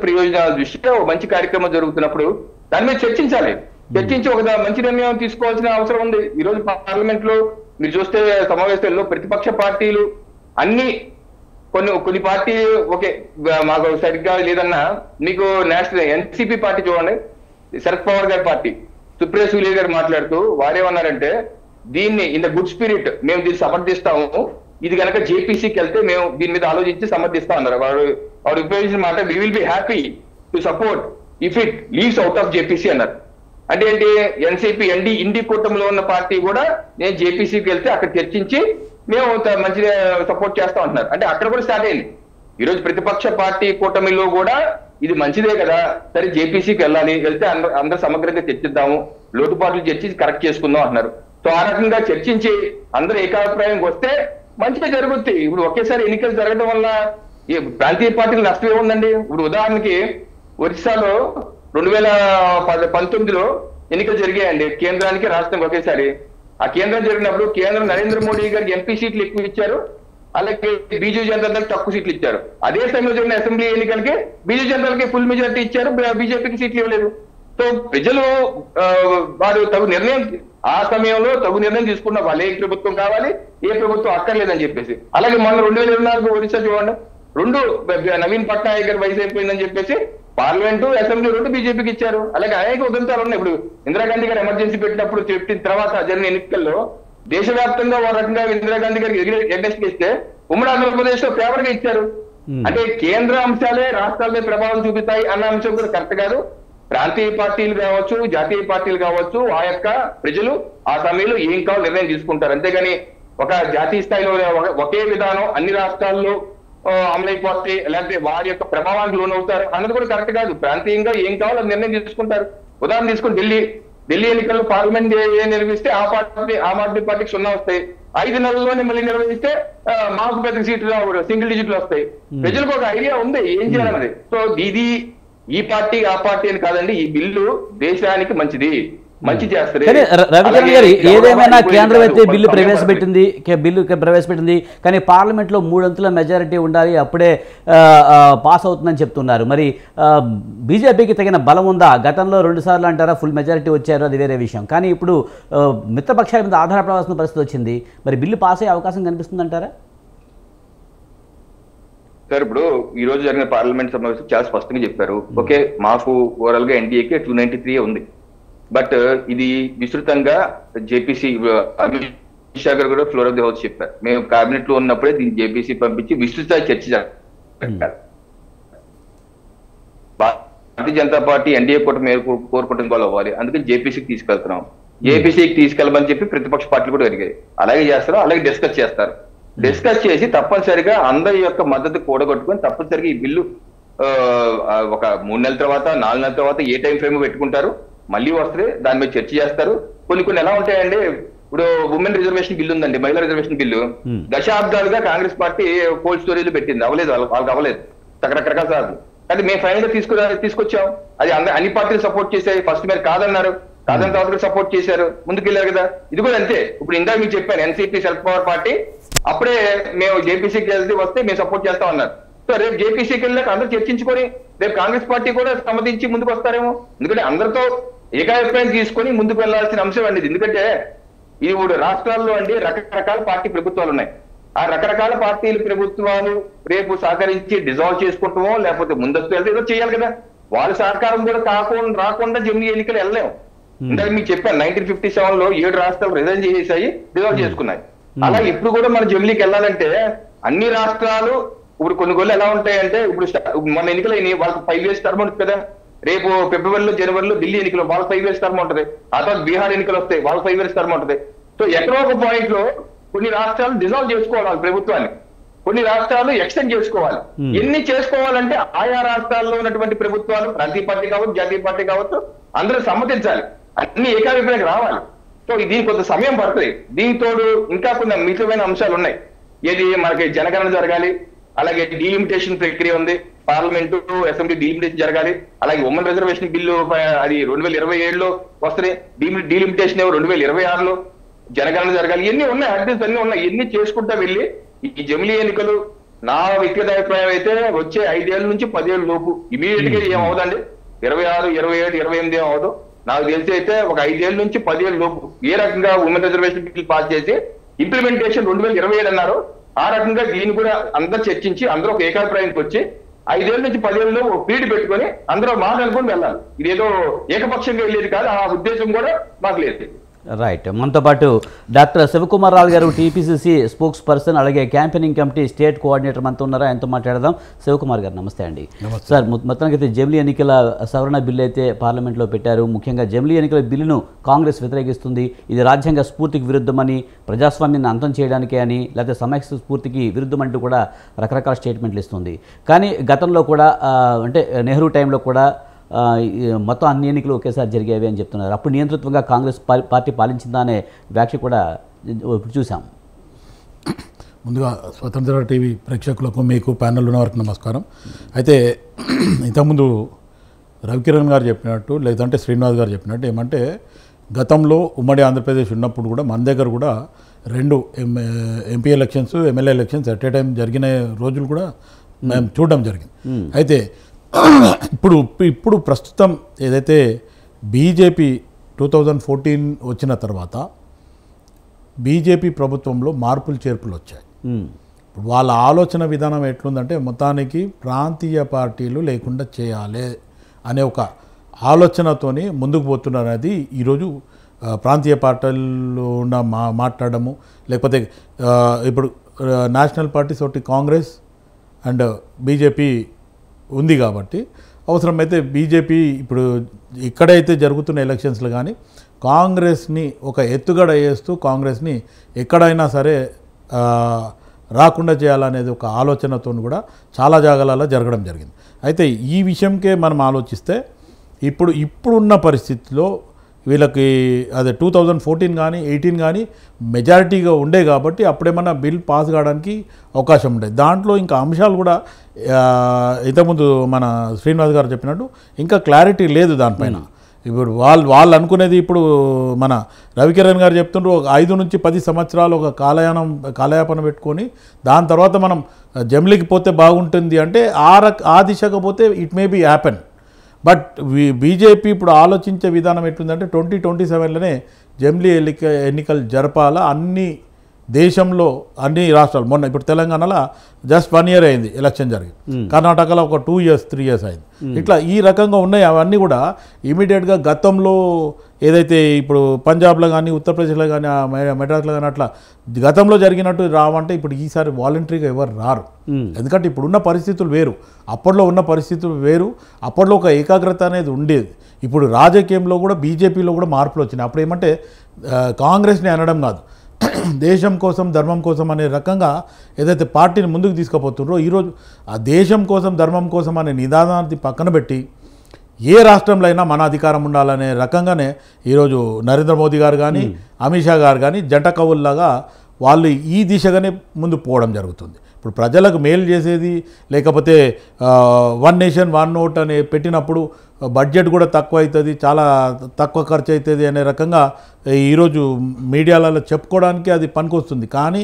ప్రయోజనాల దృష్ట్యా ఒక మంచి కార్యక్రమం జరుగుతున్నప్పుడు దాని మీద చర్చించాలి. చర్చించి ఒక మంచి నిర్ణయం తీసుకోవాల్సిన అవసరం ఉంది. ఈ రోజు పార్లమెంట్ లో మీరు చూస్తే సమావేశాల్లో ప్రతిపక్ష పార్టీలు అన్ని కొన్ని పార్టీ ఓకే మాకు సరిగ్గా లేదన్నా, మీకు నేషనల్ ఎన్సీపీ పార్టీ చూడండి, శరద్ పవార్ గారి పార్టీ, సుప్రియ సూలే గారు మాట్లాడుతూ వారేమన్నారంటే దీన్ని ఇన్ ద గుడ్ స్పిరిట్ మేము దీన్ని సమర్థిస్తాము, ఇది కనుక జేపీసీకి వెళ్తే మేము దీని మీద ఆలోచించి సమర్థిస్తాం అన్నారు. వాడు ఉపయోగించిన మాట we will be happy to support if it leaves out of JPC అన్నారు. అంటే ఏంటి, ఎన్సీపీ ఇండి కూటమిలో ఉన్న పార్టీ కూడా నేను జేపీసీకి వెళ్తే అక్కడ చర్చించి మేము మంచిగా సపోర్ట్ చేస్తాం అంటున్నారు. అంటే అక్కడ కూడా స్టార్ట్ అయింది. ఈరోజు ప్రతిపక్ష పార్టీ కూటమిలో కూడా ఇది మంచిదే కదా, సరే జేపీసీకి వెళ్ళాలి, వెళ్తే అందరూ సమగ్రంగా చర్చిద్దాము, లోటుపాట్లు చర్చించి కరెక్ట్ చేసుకుందాం అంటున్నారు. సో ఆ రకంగా చర్చించి అందరూ ఏకాభిప్రాయంకి వస్తే మంచిగా జరుగుద్ది. ఇప్పుడు ఒకేసారి ఎన్నికలు జరగడం వల్ల ఈ ప్రాంతీయ పార్టీలు నష్టం ఏముందండి? ఇప్పుడు ఉదాహరణకి ఒరిస్సాలో 2019లో ఎన్నికలు జరిగాయండి, కేంద్రానికి రాష్ట్రానికి ఒకేసారి. ఆ కేంద్రం జరిగినప్పుడు కేంద్రం నరేంద్ర మోడీ గారికి ఎంపీ సీట్లు ఎక్కువ ఇచ్చారు, అలాగే బీజేపీ జనతాదళకి తక్కువ సీట్లు ఇచ్చారు. అదే సమయంలో జరిగిన అసెంబ్లీ ఎన్నికలకి బీజేపీ జనతాదళకి ఫుల్ మెజారిటీ ఇచ్చారు, బీజేపీకి సీట్లు ఇవ్వలేదు. సో ప్రజలు వారు తగు నిర్ణయం, ఆ సమయంలో తగు నిర్ణయం తీసుకున్న వాళ్ళు ఏ ప్రభుత్వం కావాలి, ఏ ప్రభుత్వం అక్కర్లేదని చెప్పేసి. అలాగే మొన్న 2024 ఒరిస్సా చూడండి, రెండు నవీన్ పట్నాయక్ గారి వయసు అయిపోయిందని చెప్పేసి పార్లమెంటు అసెంబ్లీ రెండు బీజేపీకి ఇచ్చారు. అలాగే అనేక ఉదంతాలు ఉన్నాయి. ఇప్పుడు ఇందిరాగాంధీ గారు ఎమర్జెన్సీ పెట్టినప్పుడు చెప్పిన తర్వాత జరిగిన ఎన్నికల్లో దేశవ్యాప్తంగా ఒక రకంగా ఇందిరాగాంధీ గారికి ఎగ్నెస్ట్ ఇస్తే ఉమ్మడి ఆంధ్రప్రదేశ్ లో ఫేవర్ గా ఇచ్చారు. అంటే కేంద్ర అంశాలే రాష్ట్రాల మీద ప్రభావం చూపిస్తాయి అన్న అంశం కూడా కరెక్ట్ కాదు. ప్రాంతీయ పార్టీలు కావచ్చు, జాతీయ పార్టీలు కావచ్చు, ఆ యొక్క ప్రజలు ఆ సమయంలో ఏం కావాలో నిర్ణయం తీసుకుంటారు. అంతేగాని ఒక జాతీయ స్థాయిలో ఒకే విధానం అన్ని రాష్ట్రాల్లో అమలైపోతే లేకపోతే వారి యొక్క ప్రభావానికి లోనవుతారు అన్నది కూడా కరెక్ట్ కాదు. ప్రాంతీయంగా ఏం కావాలో నిర్ణయం తీసుకుంటారు. ఉదాహరణ తీసుకుని ఢిల్లీ ఎన్నికల్లో పార్లమెంట్ నిర్వహిస్తే ఆమ్ ఆద్మీ పార్టీకి 0 వస్తాయి. 5 నెలల్లోనే మళ్ళీ నిర్వహిస్తే మాకు పెద్ద సీట్లు సింగిల్ డిజిట్లు వస్తాయి. ప్రజలకు ఒక ఐడియా ఉంది ఏం చేయాలన్నది. సో ఇది ఈ పార్టీ ఆ పార్టీ అని కాదండి, ఈ బిల్లు దేశానికి మంచిది, మంచి చేస్తారు. రవికిరణ్ గారు, ఏదేమైనా కేంద్రం అయితే బిల్లు ప్రవేశపెట్టింది, కానీ పార్లమెంట్ లో 3 అంతుల మెజారిటీ ఉండాలి, అప్పుడే పాస్ అవుతుందని చెప్తున్నారు. మరి బీజేపీకి తగిన బలం ఉందా? గతంలో 2 సార్లు అంటారా ఫుల్ మెజారిటీ వచ్చారు, అది వేరే విషయం. కానీ ఇప్పుడు మిత్రపక్షాల మీద ఆధారపడాల్సిన పరిస్థితి వచ్చింది. మరి బిల్లు పాస్ అయ్యే అవకాశం కనిపిస్తుందంటారా? సార్, ఇప్పుడు ఈ రోజు జరిగిన పార్లమెంట్ సమావేశం చాలా స్పష్టంగా చెప్పారు. ఓకే, మాకు ఓవరాల్ గా ఎన్డీఏకి 293 ఉంది. బట్ ఇది విస్తృతంగా జేపీసీ అమిత్ షా గారు కూడా ఫ్లోర్ ఆఫ్ ది హౌస్ చెప్పారు. మేము కేబినెట్ లో ఉన్నప్పుడే దీన్ని జేపీసీ పంపించి విస్తృత చర్చ జరగాలి. భారతీయ జనతా పార్టీ ఎన్డీఏ కూడా మేము కోరుకుంటుంది వాళ్ళు అవ్వాలి, అందుకని జేపీసీకి తీసుకెళ్తున్నాం. జేపీసీకి తీసుకెళ్ళమని చెప్పి ప్రతిపక్ష పార్టీలు కూడా అడిగాయి. అలాగే చేస్తారు, అలాగే డిస్కస్ చేస్తారు. డిస్కస్ చేసి తప్పనిసరిగా అందరి యొక్క మద్దతు కూడగొట్టుకొని తప్పనిసరిగా ఈ బిల్లు ఒక 3 నెలల తర్వాత 4 నెలల తర్వాత ఏ టైం ఫ్రేమ్ పెట్టుకుంటారు, మళ్ళీ వస్తే దాని మీద చర్చ చేస్తారు. కొన్ని ఎలా ఉంటాయండి, ఇప్పుడు ఉమెన్ రిజర్వేషన్ బిల్లు ఉందండి, మహిళా రిజర్వేషన్ బిల్లు దశాబ్దాలుగా కాంగ్రెస్ పార్టీ కోల్డ్ స్టోరేజ్ పెట్టింది, అవ్వలేదు, వాళ్ళకి అవ్వలేదు రకరకాల సార్లు. కానీ మేము ఫైనల్ గా తీసుకొచ్చాం. అది అన్ని పార్టీలు సపోర్ట్ చేశాయి. ఫస్ట్ మీరు కాదన్నారు, కాదని తర్వాత సపోర్ట్ చేశారు, ముందుకెళ్లారు కదా. ఇది కూడా అంతే. ఇప్పుడు ఇందాక మీకు చెప్పాను, ఎన్సీపీ సెల్ఫ్ పవర్ పార్టీ అప్పుడే మేము జేపీసీకి వెళ్తే వస్తే మేము సపోర్ట్ చేస్తాం అన్నారు. సో రేపు జేపీసీకి వెళ్ళాక అందరూ చర్చించుకొని రేపు కాంగ్రెస్ పార్టీ కూడా సమ్మతించి ముందుకు వస్తారేమో. ఎందుకంటే అందరితో ఏకాభిప్రాయం తీసుకొని ముందుకు వెళ్లాల్సిన అంశం అండి. ఎందుకంటే ఈ 3 రాష్ట్రాల్లో అండి రకరకాల పార్టీ ప్రభుత్వాలు ఉన్నాయి. ఆ రకరకాల పార్టీలు ప్రభుత్వాలు రేపు సహకరించి డిజాల్వ్ చేసుకుంటామో లేకపోతే ముందస్తు వెళ్తే ఏదో చేయాలి కదా. వాళ్ళ సహకారం కూడా రాకుండా జమిలీ ఎన్నికలు వెళ్ళలేము. ఇందాక మీకు చెప్పాను, 1957లో 7 రాష్ట్రాలు రిజైన్ చేసేసాయి, డిజాల్వ్ చేసుకున్నాయి. అలా ఇప్పుడు కూడా మన జమిలీకి వెళ్ళాలంటే అన్ని రాష్ట్రాలు ఇప్పుడు కొన్ని ఎలా ఉంటాయంటే, ఇప్పుడు మన ఎన్నికలు అయినాయి, వాళ్ళకి 5 years టర్మ్ ఉంటుంది కదా. రేపు ఫిబ్రవరిలో జనవరిలో ఢిల్లీ ఎన్నికలు వాళ్ళకి 5 years టర్మ్ ఉంటుంది. ఆ తర్వాత బీహార్ ఎన్నికలు వస్తాయి, వాళ్ళకి 5 years టర్మ్ ఉంటుంది. సో ఎక్కడో ఒక పాయింట్ లో కొన్ని రాష్ట్రాలు డిజాల్వ్ చేసుకోవాలి ప్రభుత్వాన్ని, కొన్ని రాష్ట్రాలు ఎక్స్టెండ్ చేసుకోవాలి. ఎన్ని చేసుకోవాలంటే ఆయా రాష్ట్రాల్లో ఉన్నటువంటి ప్రభుత్వాలు, ప్రాంతీయ పార్టీ కావచ్చు, జాతీయ పార్టీ కావచ్చు, అందరూ సమ్మతించాలి, అన్ని ఏకాభిప్రాయం రావాలి. సో దీనికి కొంత సమయం పడుతుంది. దీంతో ఇంకా కొన్ని మితమైన అంశాలు ఉన్నాయి. ఏది మనకి జనగణన జరగాలి, అలాగే డీలిమిటేషన్ ప్రక్రియ ఉంది, పార్లమెంటు అసెంబ్లీ డీలిమిటేషన్ జరగాలి, అలాగే ఉమెన్ రిజర్వేషన్ బిల్లు అది 2027లో వస్తుంది, డీలిమిటేషన్ 2026లో జనగణన జరగాలి. ఇవన్నీ ఉన్నాయి, యాక్టివిటీస్ అన్ని ఉన్నాయి. ఇవన్నీ చేసుకుంటా వెళ్ళి ఈ జమిలీ ఎన్నికలు నా వ్యక్తిగత అభిప్రాయం అయితే వచ్చే 5 ఏళ్ల నుంచి 10 ఏళ్ళ లోపు ఇమీడియట్ గా ఏమవుదండి, 26, 27, 28 ఏమవుదు నాకు తెలిసి అయితే ఒక 5 ఏళ్ళ నుంచి 10 ఏళ్ళ లోపు ఏ రకంగా ఉమెన్ రిజర్వేషన్ బిల్ పాస్ చేసి ఇంప్లిమెంటేషన్ 2027 అన్నారు, ఆ రకంగా దీన్ని కూడా అందరూ చర్చించి అందరూ ఒక ఏకాభిప్రాయానికి వచ్చి 5 ఏళ్ళ నుంచి 10 ఏళ్ళలో ఒక పీరియడ్ పెట్టుకొని అందరూ మాట అనుకుని వెళ్ళాలి. ఇదేదో ఏకపక్షంగా వెళ్ళేది కాదు, ఆ ఉద్దేశం కూడా మాకు లేదు. రైట్. మనతో పాటు డాక్టర్ శివకుమార్ రావు గారు, టీపీసీసీ స్పోక్స్ పర్సన్, అలాగే క్యాంపెయినింగ్ కమిటీ స్టేట్ కోఆర్డినేటర్ మనతో ఉన్నారా, ఆయనతో మాట్లాడదాం. శివకుమార్ గారు నమస్తే అండి. సార్, మొత్తానికి అయితే జమిలీ ఎన్నికల సవరణ బిల్లు అయితే పార్లమెంట్లో పెట్టారు. ముఖ్యంగా జమిలీ ఎన్నికల బిల్లును కాంగ్రెస్ వ్యతిరేకిస్తుంది. ఇది రాజ్యాంగ స్ఫూర్తికి విరుద్ధమని, ప్రజాస్వామ్యాన్ని అంతం చేయడానికే అని, లేకపోతే సమైక్య స్ఫూర్తికి విరుద్ధమంటూ కూడా రకరకాల స్టేట్మెంట్లు ఇస్తుంది. కానీ గతంలో కూడా అంటే నెహ్రూ టైంలో కూడా మొత్తం అన్ని ఎన్నికలు ఒకేసారి జరిగేవి అని చెప్తున్నారు. అప్పుడు నియంతృత్వంగా కాంగ్రెస్ పార్టీ పాలించిందా అనే వ్యాఖ్య కూడా ఇప్పుడు చూసాం. ముందుగా స్వతంత్ర టీవీ ప్రేక్షకులకు, మీకు ప్యానెల్ ఉన్న వారికి నమస్కారం. అయితే ఇంతకుముందు రవికిరణ్ గారు చెప్పినట్టు, లేదంటే శ్రీనివాస్ గారు చెప్పినట్టు ఏమంటే, గతంలో ఉమ్మడి ఆంధ్రప్రదేశ్ ఉన్నప్పుడు కూడా మన దగ్గర కూడా 2 MP elections, MLA elections at a time జరిగిన రోజులు కూడా మేము చూడడం జరిగింది. అయితే ఇప్పుడు ప్రస్తుతం ఏదైతే బీజేపీ 2014 వచ్చిన తర్వాత బీజేపీ ప్రభుత్వంలో మార్పులు చేర్పులు వచ్చాయి. ఇప్పుడు వాళ్ళ ఆలోచన విధానం ఎట్లుందంటే, మొత్తానికి ప్రాంతీయ పార్టీలు లేకుండా చేయాలి అనే ఒక ఆలోచనతోని ముందుకు పోతున్నారు. అనేది ఈరోజు ప్రాంతీయ పార్టీలు ఉన్న మాట్లాడము, లేకపోతే ఇప్పుడు నేషనల్ పార్టీస్ ఒకటి కాంగ్రెస్ అండ్ బీజేపీ ఉంది కాబట్టి, అవసరమైతే బీజేపీ ఇప్పుడు ఎక్కడైతే జరుగుతున్న ఎలక్షన్స్లో కానీ కాంగ్రెస్ని ఒక ఎత్తుగడ వేస్తూ కాంగ్రెస్ని ఎక్కడైనా సరే రాకుండా చేయాలనేది ఒక ఆలోచనతో కూడా చాలా జాగాలలో జరగడం జరిగింది. అయితే ఈ విషయంకే మనం ఆలోచిస్తే ఇప్పుడున్న పరిస్థితిలో వీళ్ళకి అదే 2014 కానీ 18 కానీ మెజారిటీగా ఉండే కాబట్టి అప్పుడేమన్నా బిల్ పాస్ కావడానికి అవకాశం ఉండేది. దాంట్లో ఇంకా అంశాలు కూడా ఇంతకుముందు మన శ్రీనివాస్ గారు చెప్పినట్టు ఇంకా క్లారిటీ లేదు దానిపైన. ఇప్పుడు వాళ్ళు అనుకునేది, ఇప్పుడు మన రవికిరణ్ గారు చెప్తుండ్రు 5 నుంచి 10 సంవత్సరాలు ఒక కాలయాపన పెట్టుకొని దాని తర్వాత మనం జమిలీకి పోతే బాగుంటుంది అంటే ఆ దిశగా పోతే it may be happen. But BJP ఇప్పుడు ఆలోచించే విధానం ఎట్లుందంటే 2027లోనే జమిలీ ఎన్నికలు జరపాలా అన్ని దేశంలో, అన్ని రాష్ట్రాలు. మొన్న ఇప్పుడు తెలంగాణలో జస్ట్ 1 year అయింది ఎలక్షన్ జరిగి, కర్ణాటకలో ఒక 2 years 3 years అయింది. ఇట్లా ఈ రకంగా ఉన్నాయి. అవన్నీ కూడా ఇమీడియట్గా గతంలో ఏదైతే ఇప్పుడు పంజాబ్లో కానీ ఉత్తరప్రదేశ్లో కానీ మెడ్రాస్లో కానీ అట్లా గతంలో జరిగినట్టు రావంటే ఇప్పుడు ఈసారి వాలంటరీగా ఎవరు రారు. ఎందుకంటే ఇప్పుడున్న పరిస్థితులు వేరు, అప్పట్లో ఉన్న పరిస్థితులు వేరు. అప్పట్లో ఒక ఏకాగ్రత అనేది ఉండేది. ఇప్పుడు రాజకీయంలో కూడా బీజేపీలో కూడా మార్పులు వచ్చినాయి. అప్పుడు ఏమంటే కాంగ్రెస్ని అనడం కాదు, దేశం కోసం ధర్మం కోసం అనే రకంగా ఏదైతే పార్టీని ముందుకు తీసుకుపోతుండ్రో, ఈరోజు ఆ దేశం కోసం ధర్మం కోసం అనే నిదానాన్ని పక్కన పెట్టి ఏ రాష్ట్రంలో అయినా మన అధికారం ఉండాలనే రకంగానే ఈరోజు నరేంద్ర మోదీ గారు కానీ అమిత్ షా గారు కానీ జంట కవుల్లాగా వాళ్ళు ఈ దిశగానే ముందు పోవడం జరుగుతుంది. ఇప్పుడు ప్రజలకు మేలు చేసేది, లేకపోతే 1 నేషన్ 1 ఓట్ అని పెట్టినప్పుడు బడ్జెట్ కూడా తక్కువ అవుతుంది, చాలా తక్కువ ఖర్చు అవుతుంది అనే రకంగా ఈరోజు మీడియాలలో చెప్పుకోవడానికి అది పనికొస్తుంది. కానీ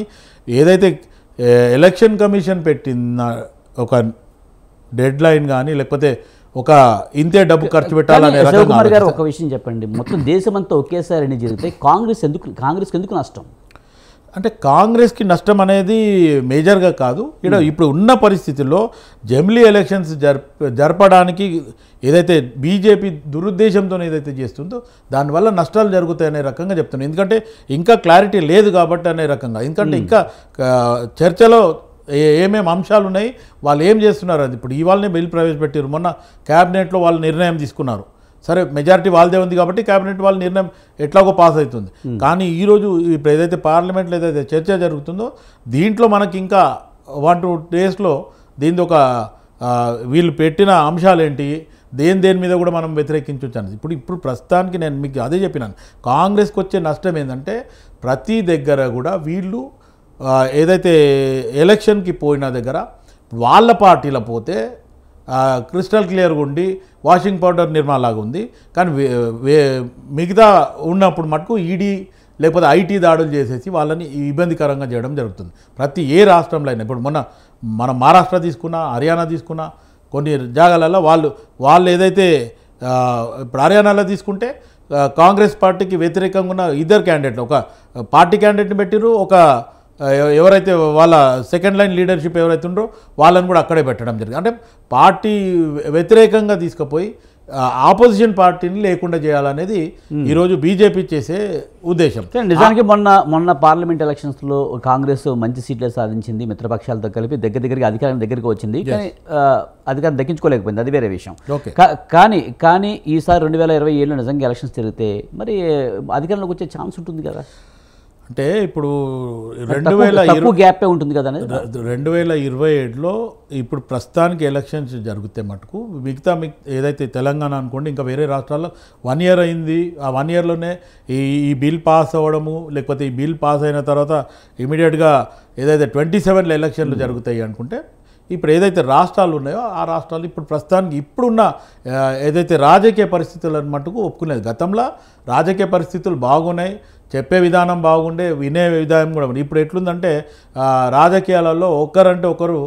ఏదైతే ఎలక్షన్ కమిషన్ పెట్టిన ఒక డెడ్ లైన్ కానీ, లేకపోతే ఒక ఇంతే డబ్బు ఖర్చు పెట్టాలనే శివకుమార్ గారు ఒక విషయం చెప్పండి, మొత్తం దేశమంతా ఒకేసారి ఎన్ని జరిగితే కాంగ్రెస్కి ఎందుకు నష్టం? అంటే కాంగ్రెస్కి నష్టం అనేది మేజర్గా కాదు. ఇప్పుడు ఉన్న పరిస్థితుల్లో జమిలీ ఎలక్షన్స్ జరపడానికి ఏదైతే బీజేపీ దురుద్దేశంతో ఏదైతే చేస్తుందో దానివల్ల నష్టాలు జరుగుతాయి అనే రకంగా చెప్తున్నాను. ఎందుకంటే ఇంకా క్లారిటీ లేదు కాబట్టి అనే రకంగా. ఎందుకంటే ఇంకా చర్చలో ఏమేమి అంశాలు ఉన్నాయి, వాళ్ళు ఏం చేస్తున్నారు అది. ఇప్పుడు ఇవాళనే బిల్ ప్రవేశపెట్టారు, మొన్న క్యాబినెట్లో వాళ్ళు నిర్ణయం తీసుకున్నారు. సరే, మెజారిటీ వాళ్ళదే ఉంది కాబట్టి క్యాబినెట్ వాళ్ళ నిర్ణయం ఎట్లాగో పాస్ అవుతుంది. కానీ ఈరోజు ఇప్పుడు ఏదైతే పార్లమెంట్లో ఏదైతే చర్చ జరుగుతుందో దీంట్లో మనకి ఇంకా 1-2 daysలో దీని ఒక వీళ్ళు పెట్టిన అంశాలు ఏంటి, దేని మీద కూడా మనం వ్యతిరేకించవచ్చు. ఇప్పుడు ప్రస్తుతానికి నేను మీకు అదే చెప్పినాను, కాంగ్రెస్కి వచ్చే నష్టం ఏంటంటే ప్రతి దగ్గర కూడా వీళ్ళు ఏదైతే ఎలక్షన్కి పోయిన దగ్గర వాళ్ళ పార్టీలో పోతే క్రిస్టల్ క్లియర్గా ఉండి వాషింగ్ పౌడర్ నిర్మాలాగా ఉంది. కానీ మిగతా ఉన్నప్పుడు మటుకు ఈడీ లేకపోతే ఐటీ దాడులు చేసేసి వాళ్ళని ఇబ్బందికరంగా చేయడం జరుగుతుంది. ప్రతి ఏ రాష్ట్రంలో అయినా, ఇప్పుడు మన మహారాష్ట్ర తీసుకున్నా, హర్యానా తీసుకున్నా, కొన్ని జాగాలలో వాళ్ళు ఏదైతే ఇప్పుడు హర్యానాలో తీసుకుంటే కాంగ్రెస్ పార్టీకి వ్యతిరేకంగా ఉన్న 2 క్యాండిడేట్లు, ఒక పార్టీ క్యాండిడేట్ని పెట్టిరు, ఒక ఎవరైతే వాళ్ళ సెకండ్ లైన్ లీడర్షిప్ ఎవరైతే ఉండరో వాళ్ళని కూడా అక్కడే పెట్టడం జరిగింది. అంటే పార్టీ వ్యతిరేకంగా తీసుకుపోయి ఆపోజిషన్ పార్టీని లేకుండా చేయాలనేది ఈరోజు బీజేపీ చేసే ఉద్దేశం. నిజానికి మొన్న పార్లమెంట్ ఎలక్షన్స్లో కాంగ్రెస్ మంచి సీట్లే సాధించింది, మిత్రపక్షాలతో కలిపి దగ్గరికి అధికారం దగ్గరికి వచ్చింది, కానీ అధికారం దక్కించుకోలేకపోయింది, అది వేరే విషయం. కానీ ఈసారి 2027లో నిజంగా ఎలక్షన్స్ జరిగితే మరి అధికారంలోకి వచ్చే ఛాన్స్ ఉంటుంది కదా. అంటే ఇప్పుడు 2020 గ్యాపే ఉంటుంది కదా. 2027లో ఇప్పుడు ప్రస్తుతానికి ఎలక్షన్స్ జరిగితే మటుకు మిగతా ఏదైతే తెలంగాణ అనుకోండి, ఇంకా వేరే రాష్ట్రాల్లో 1 year అయింది. ఆ 1 yearలోనే ఈ బిల్ పాస్ అవ్వడము, లేకపోతే ఈ బిల్ పాస్ అయిన తర్వాత ఇమీడియట్గా ఏదైతే 27లో ఎలక్షన్లు జరుగుతాయి అనుకుంటే, ఇప్పుడు ఏదైతే రాష్ట్రాలు ఉన్నాయో ఆ రాష్ట్రాలు ఇప్పుడు ప్రస్తుతానికి ఇప్పుడున్న ఏదైతే రాజకీయ పరిస్థితులను మటుకు ఒప్పుకునేది. గతంలో రాజకీయ పరిస్థితులు బాగున్నాయి, చెప్పే విధానం బాగుండే, వినే విధానం కూడా. ఇప్పుడు ఎట్లుందంటే రాజకీయాలలో ఒకరంటే ఒకరు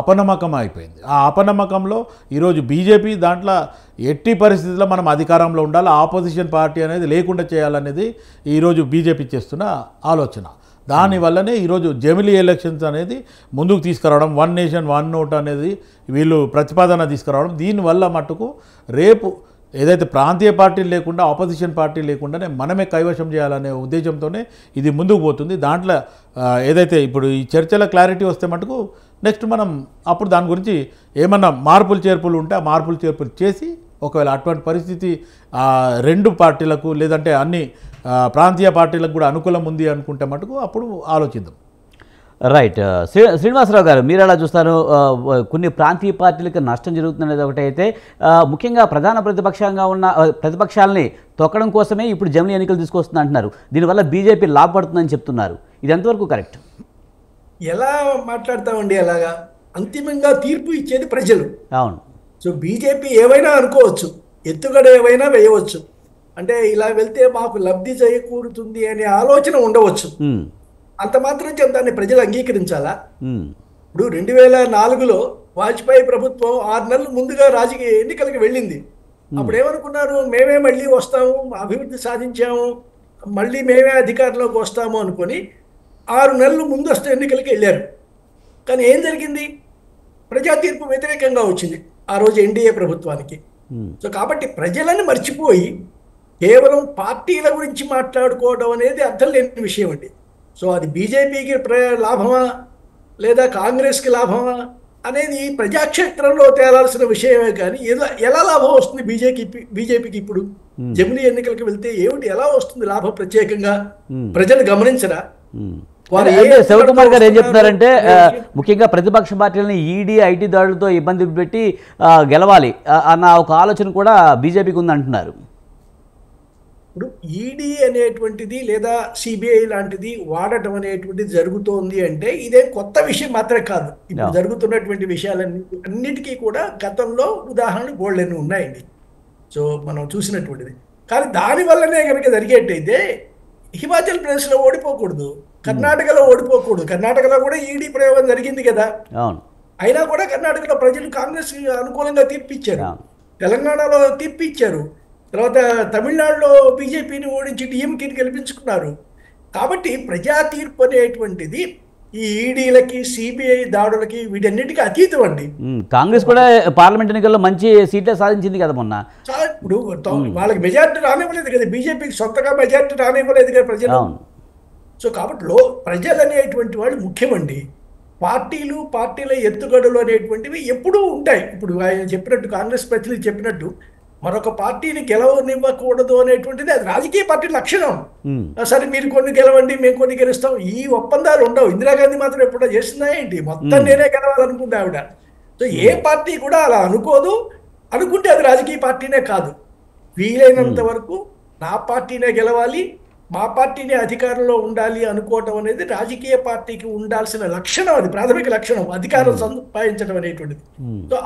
అపనమ్మకం అయిపోయింది. ఆ అపనమ్మకంలో ఈరోజు బీజేపీ దాంట్లో ఎట్టి పరిస్థితుల్లో మనం అధికారంలో ఉండాలి, ఆపోజిషన్ పార్టీ అనేది లేకుండా చేయాలనేది ఈరోజు బీజేపీ చేస్తున్న ఆలోచన. దానివల్లనే ఈరోజు జమిలీ ఎలక్షన్స్ అనేది ముందుకు తీసుకురావడం, 1 nation 1 vote అనేది వీళ్ళు ప్రతిపాదన తీసుకురావడం, దీనివల్ల మటుకు రేపు ఏదైతే ప్రాంతీయ పార్టీలు లేకుండా, ఆపోజిషన్ పార్టీ లేకుండానే మనమే కైవశం చేయాలనే ఉద్దేశంతోనే ఇది ముందుకు పోతుంది. దాంట్లో ఏదైతే ఇప్పుడు ఈ చర్చల క్లారిటీ వస్తే మటుకు నెక్స్ట్ మనం అప్పుడు దాని గురించి ఏమన్నా మార్పులు చేర్పులు ఉంటే ఆ మార్పులు చేర్పులు చేసి, ఒకవేళ అటువంటి పరిస్థితి 2 పార్టీలకు లేదంటే అన్ని ప్రాంతీయ పార్టీలకు కూడా అనుకూలం ఉంది అనుకుంటే మటుకు అప్పుడు ఆలోచిద్దాం. రైట్. శ్రీనివాసరావు గారు, మీరు ఎలా చూస్తారు? కొన్ని ప్రాంతీయ పార్టీలకు నష్టం జరుగుతున్నది ఒకటైతే, ముఖ్యంగా ప్రధాన ప్రతిపక్షంగా ఉన్న ప్రతిపక్షాలని తొక్కడం కోసమే ఇప్పుడు జమిలీ ఎన్నికలు తీసుకొస్తుంది అంటున్నారు. దీనివల్ల బీజేపీ లాభపడుతుందని చెప్తున్నారు. ఇది ఎంతవరకు కరెక్ట్? ఎలా మాట్లాడతామండి? అలాగా అంతిమంగా తీర్పు ఇచ్చేది ప్రజలు. అవును. సో బీజేపీ ఏమైనా అనుకోవచ్చు, ఎత్తుగడ ఏమైనా వేయవచ్చు, అంటే ఇలా వెళ్తే మాకు లబ్ధి చేకూరుతుంది అనే ఆలోచన ఉండవచ్చు. అంత మాత్రం చేత దాన్ని ప్రజలు అంగీకరించాలా? ఇప్పుడు 2004లో వాజ్పేయి ప్రభుత్వం 6 నెలలు ముందుగా రాజకీయ ఎన్నికలకు వెళ్ళింది. అప్పుడు ఏమనుకున్నారు? మేమే మళ్ళీ వస్తాము, అభివృద్ధి సాధించాము, మళ్ళీ మేమే అధికారంలోకి వస్తాము అనుకొని 6 నెలలు ముందస్తు ఎన్నికలకి వెళ్ళారు. కానీ ఏం జరిగింది? ప్రజా తీర్పు వ్యతిరేకంగా వచ్చింది ఆ రోజు ఎన్డీఏ ప్రభుత్వానికి. సో కాబట్టి ప్రజలను మర్చిపోయి కేవలం పార్టీల గురించి మాట్లాడుకోవడం అనేది అర్థం లేని విషయం అండి. సో అది బీజేపీకి లాభమా లేదా కాంగ్రెస్కి లాభమా అనేది ప్రజాక్షేత్రంలో తేలాల్సిన విషయమే. కానీ ఎలా లాభం వస్తుంది బీజేపీకి ఇప్పుడు జమిలీ ఎన్నికలకు వెళ్తే ఏమిటి, ఎలా వస్తుంది లాభం? ప్రత్యేకంగా ప్రజలు గమనించరా? శివకుమార్ గారు ఏం చెప్తున్నారంటే, ముఖ్యంగా ప్రతిపక్ష పార్టీలని ఈడీ ఐటీ దాడులతో ఇబ్బంది పెట్టి గెలవాలి అన్న ఒక ఆలోచన కూడా బీజేపీకి ఉందంటున్నారు. ఇప్పుడు ఈడీ అనేటువంటిది లేదా సిబిఐ లాంటిది వాడటం అనేటువంటిది జరుగుతోంది అంటే ఇదే కొత్త విషయం మాత్రమే కాదు. ఇప్పుడు జరుగుతున్నటువంటి విషయాలన్నిటికీ కూడా గతంలో ఉదాహరణలు బోల్డెన్ని ఉన్నాయండి. సో మనం చూసినటువంటిది. కానీ దానివల్లనే కనుక జరిగేట్టయితే హిమాచల్ ప్రదేశ్లో ఓడిపోకూడదు, కర్ణాటకలో ఓడిపోకూడదు. కర్ణాటకలో కూడా ఈడీ ప్రయోగం జరిగింది కదా. అయినా కూడా కర్ణాటకలో ప్రజలు కాంగ్రెస్ అనుకూలంగా తీర్పిచ్చారు, తెలంగాణలో తీర్పిచ్చారు, తర్వాత తమిళనాడులో బీజేపీని ఓడించి డిఎంకేని గెలిపించుకున్నారు. కాబట్టి ప్రజా తీర్పు అనేటువంటిది ఈ ఈడీలకి సిబిఐ దాడులకి వీటన్నిటికీ అతీతం అండి. కాంగ్రెస్ కూడా పార్లమెంట్ ఎన్నికల్లో మంచి సీట్లే సాధించింది కదా మొన్న. చాలా ఇప్పుడు వాళ్ళకి మెజార్టీ రానివ్వలేదు కదా, బీజేపీకి సొంతగా మెజార్టీ రానివ్వలేదు కదా ప్రజలు. సో కాబట్టి ప్రజలు అనేటువంటి వాళ్ళు ముఖ్యమండి. పార్టీల ఎత్తుగడలు అనేటువంటివి ఎప్పుడూ ఉంటాయి. ఇప్పుడు ఆయన చెప్పినట్టు, కాంగ్రెస్ ప్రతినిధి చెప్పినట్టు, మరొక పార్టీని గెలవనివ్వకూడదు అనేటువంటిది అది రాజకీయ పార్టీ లక్షణం. సరే మీరు కొన్ని గెలవండి, మేము కొన్ని గెలుస్తాం, ఈ ఒప్పందాలు ఉండవు. ఇందిరాగాంధీ మాత్రం ఎప్పుడో చేస్తుందా ఏంటి? మొత్తం నేనే గెలవాలనుకుంది ఆవిడ. సో ఏ పార్టీ కూడా అలా అనుకోదు. అనుకుంటే అది రాజకీయ పార్టీనే కాదు. వీలైనంత వరకు నా పార్టీనే గెలవాలి, మా పార్టీనే అధికారంలో ఉండాలి అనుకోవటం అనేది రాజకీయ పార్టీకి ఉండాల్సిన లక్షణం. అది ప్రాథమిక లక్షణం, అధికారం సంపాదించడం అనేటువంటిది. సో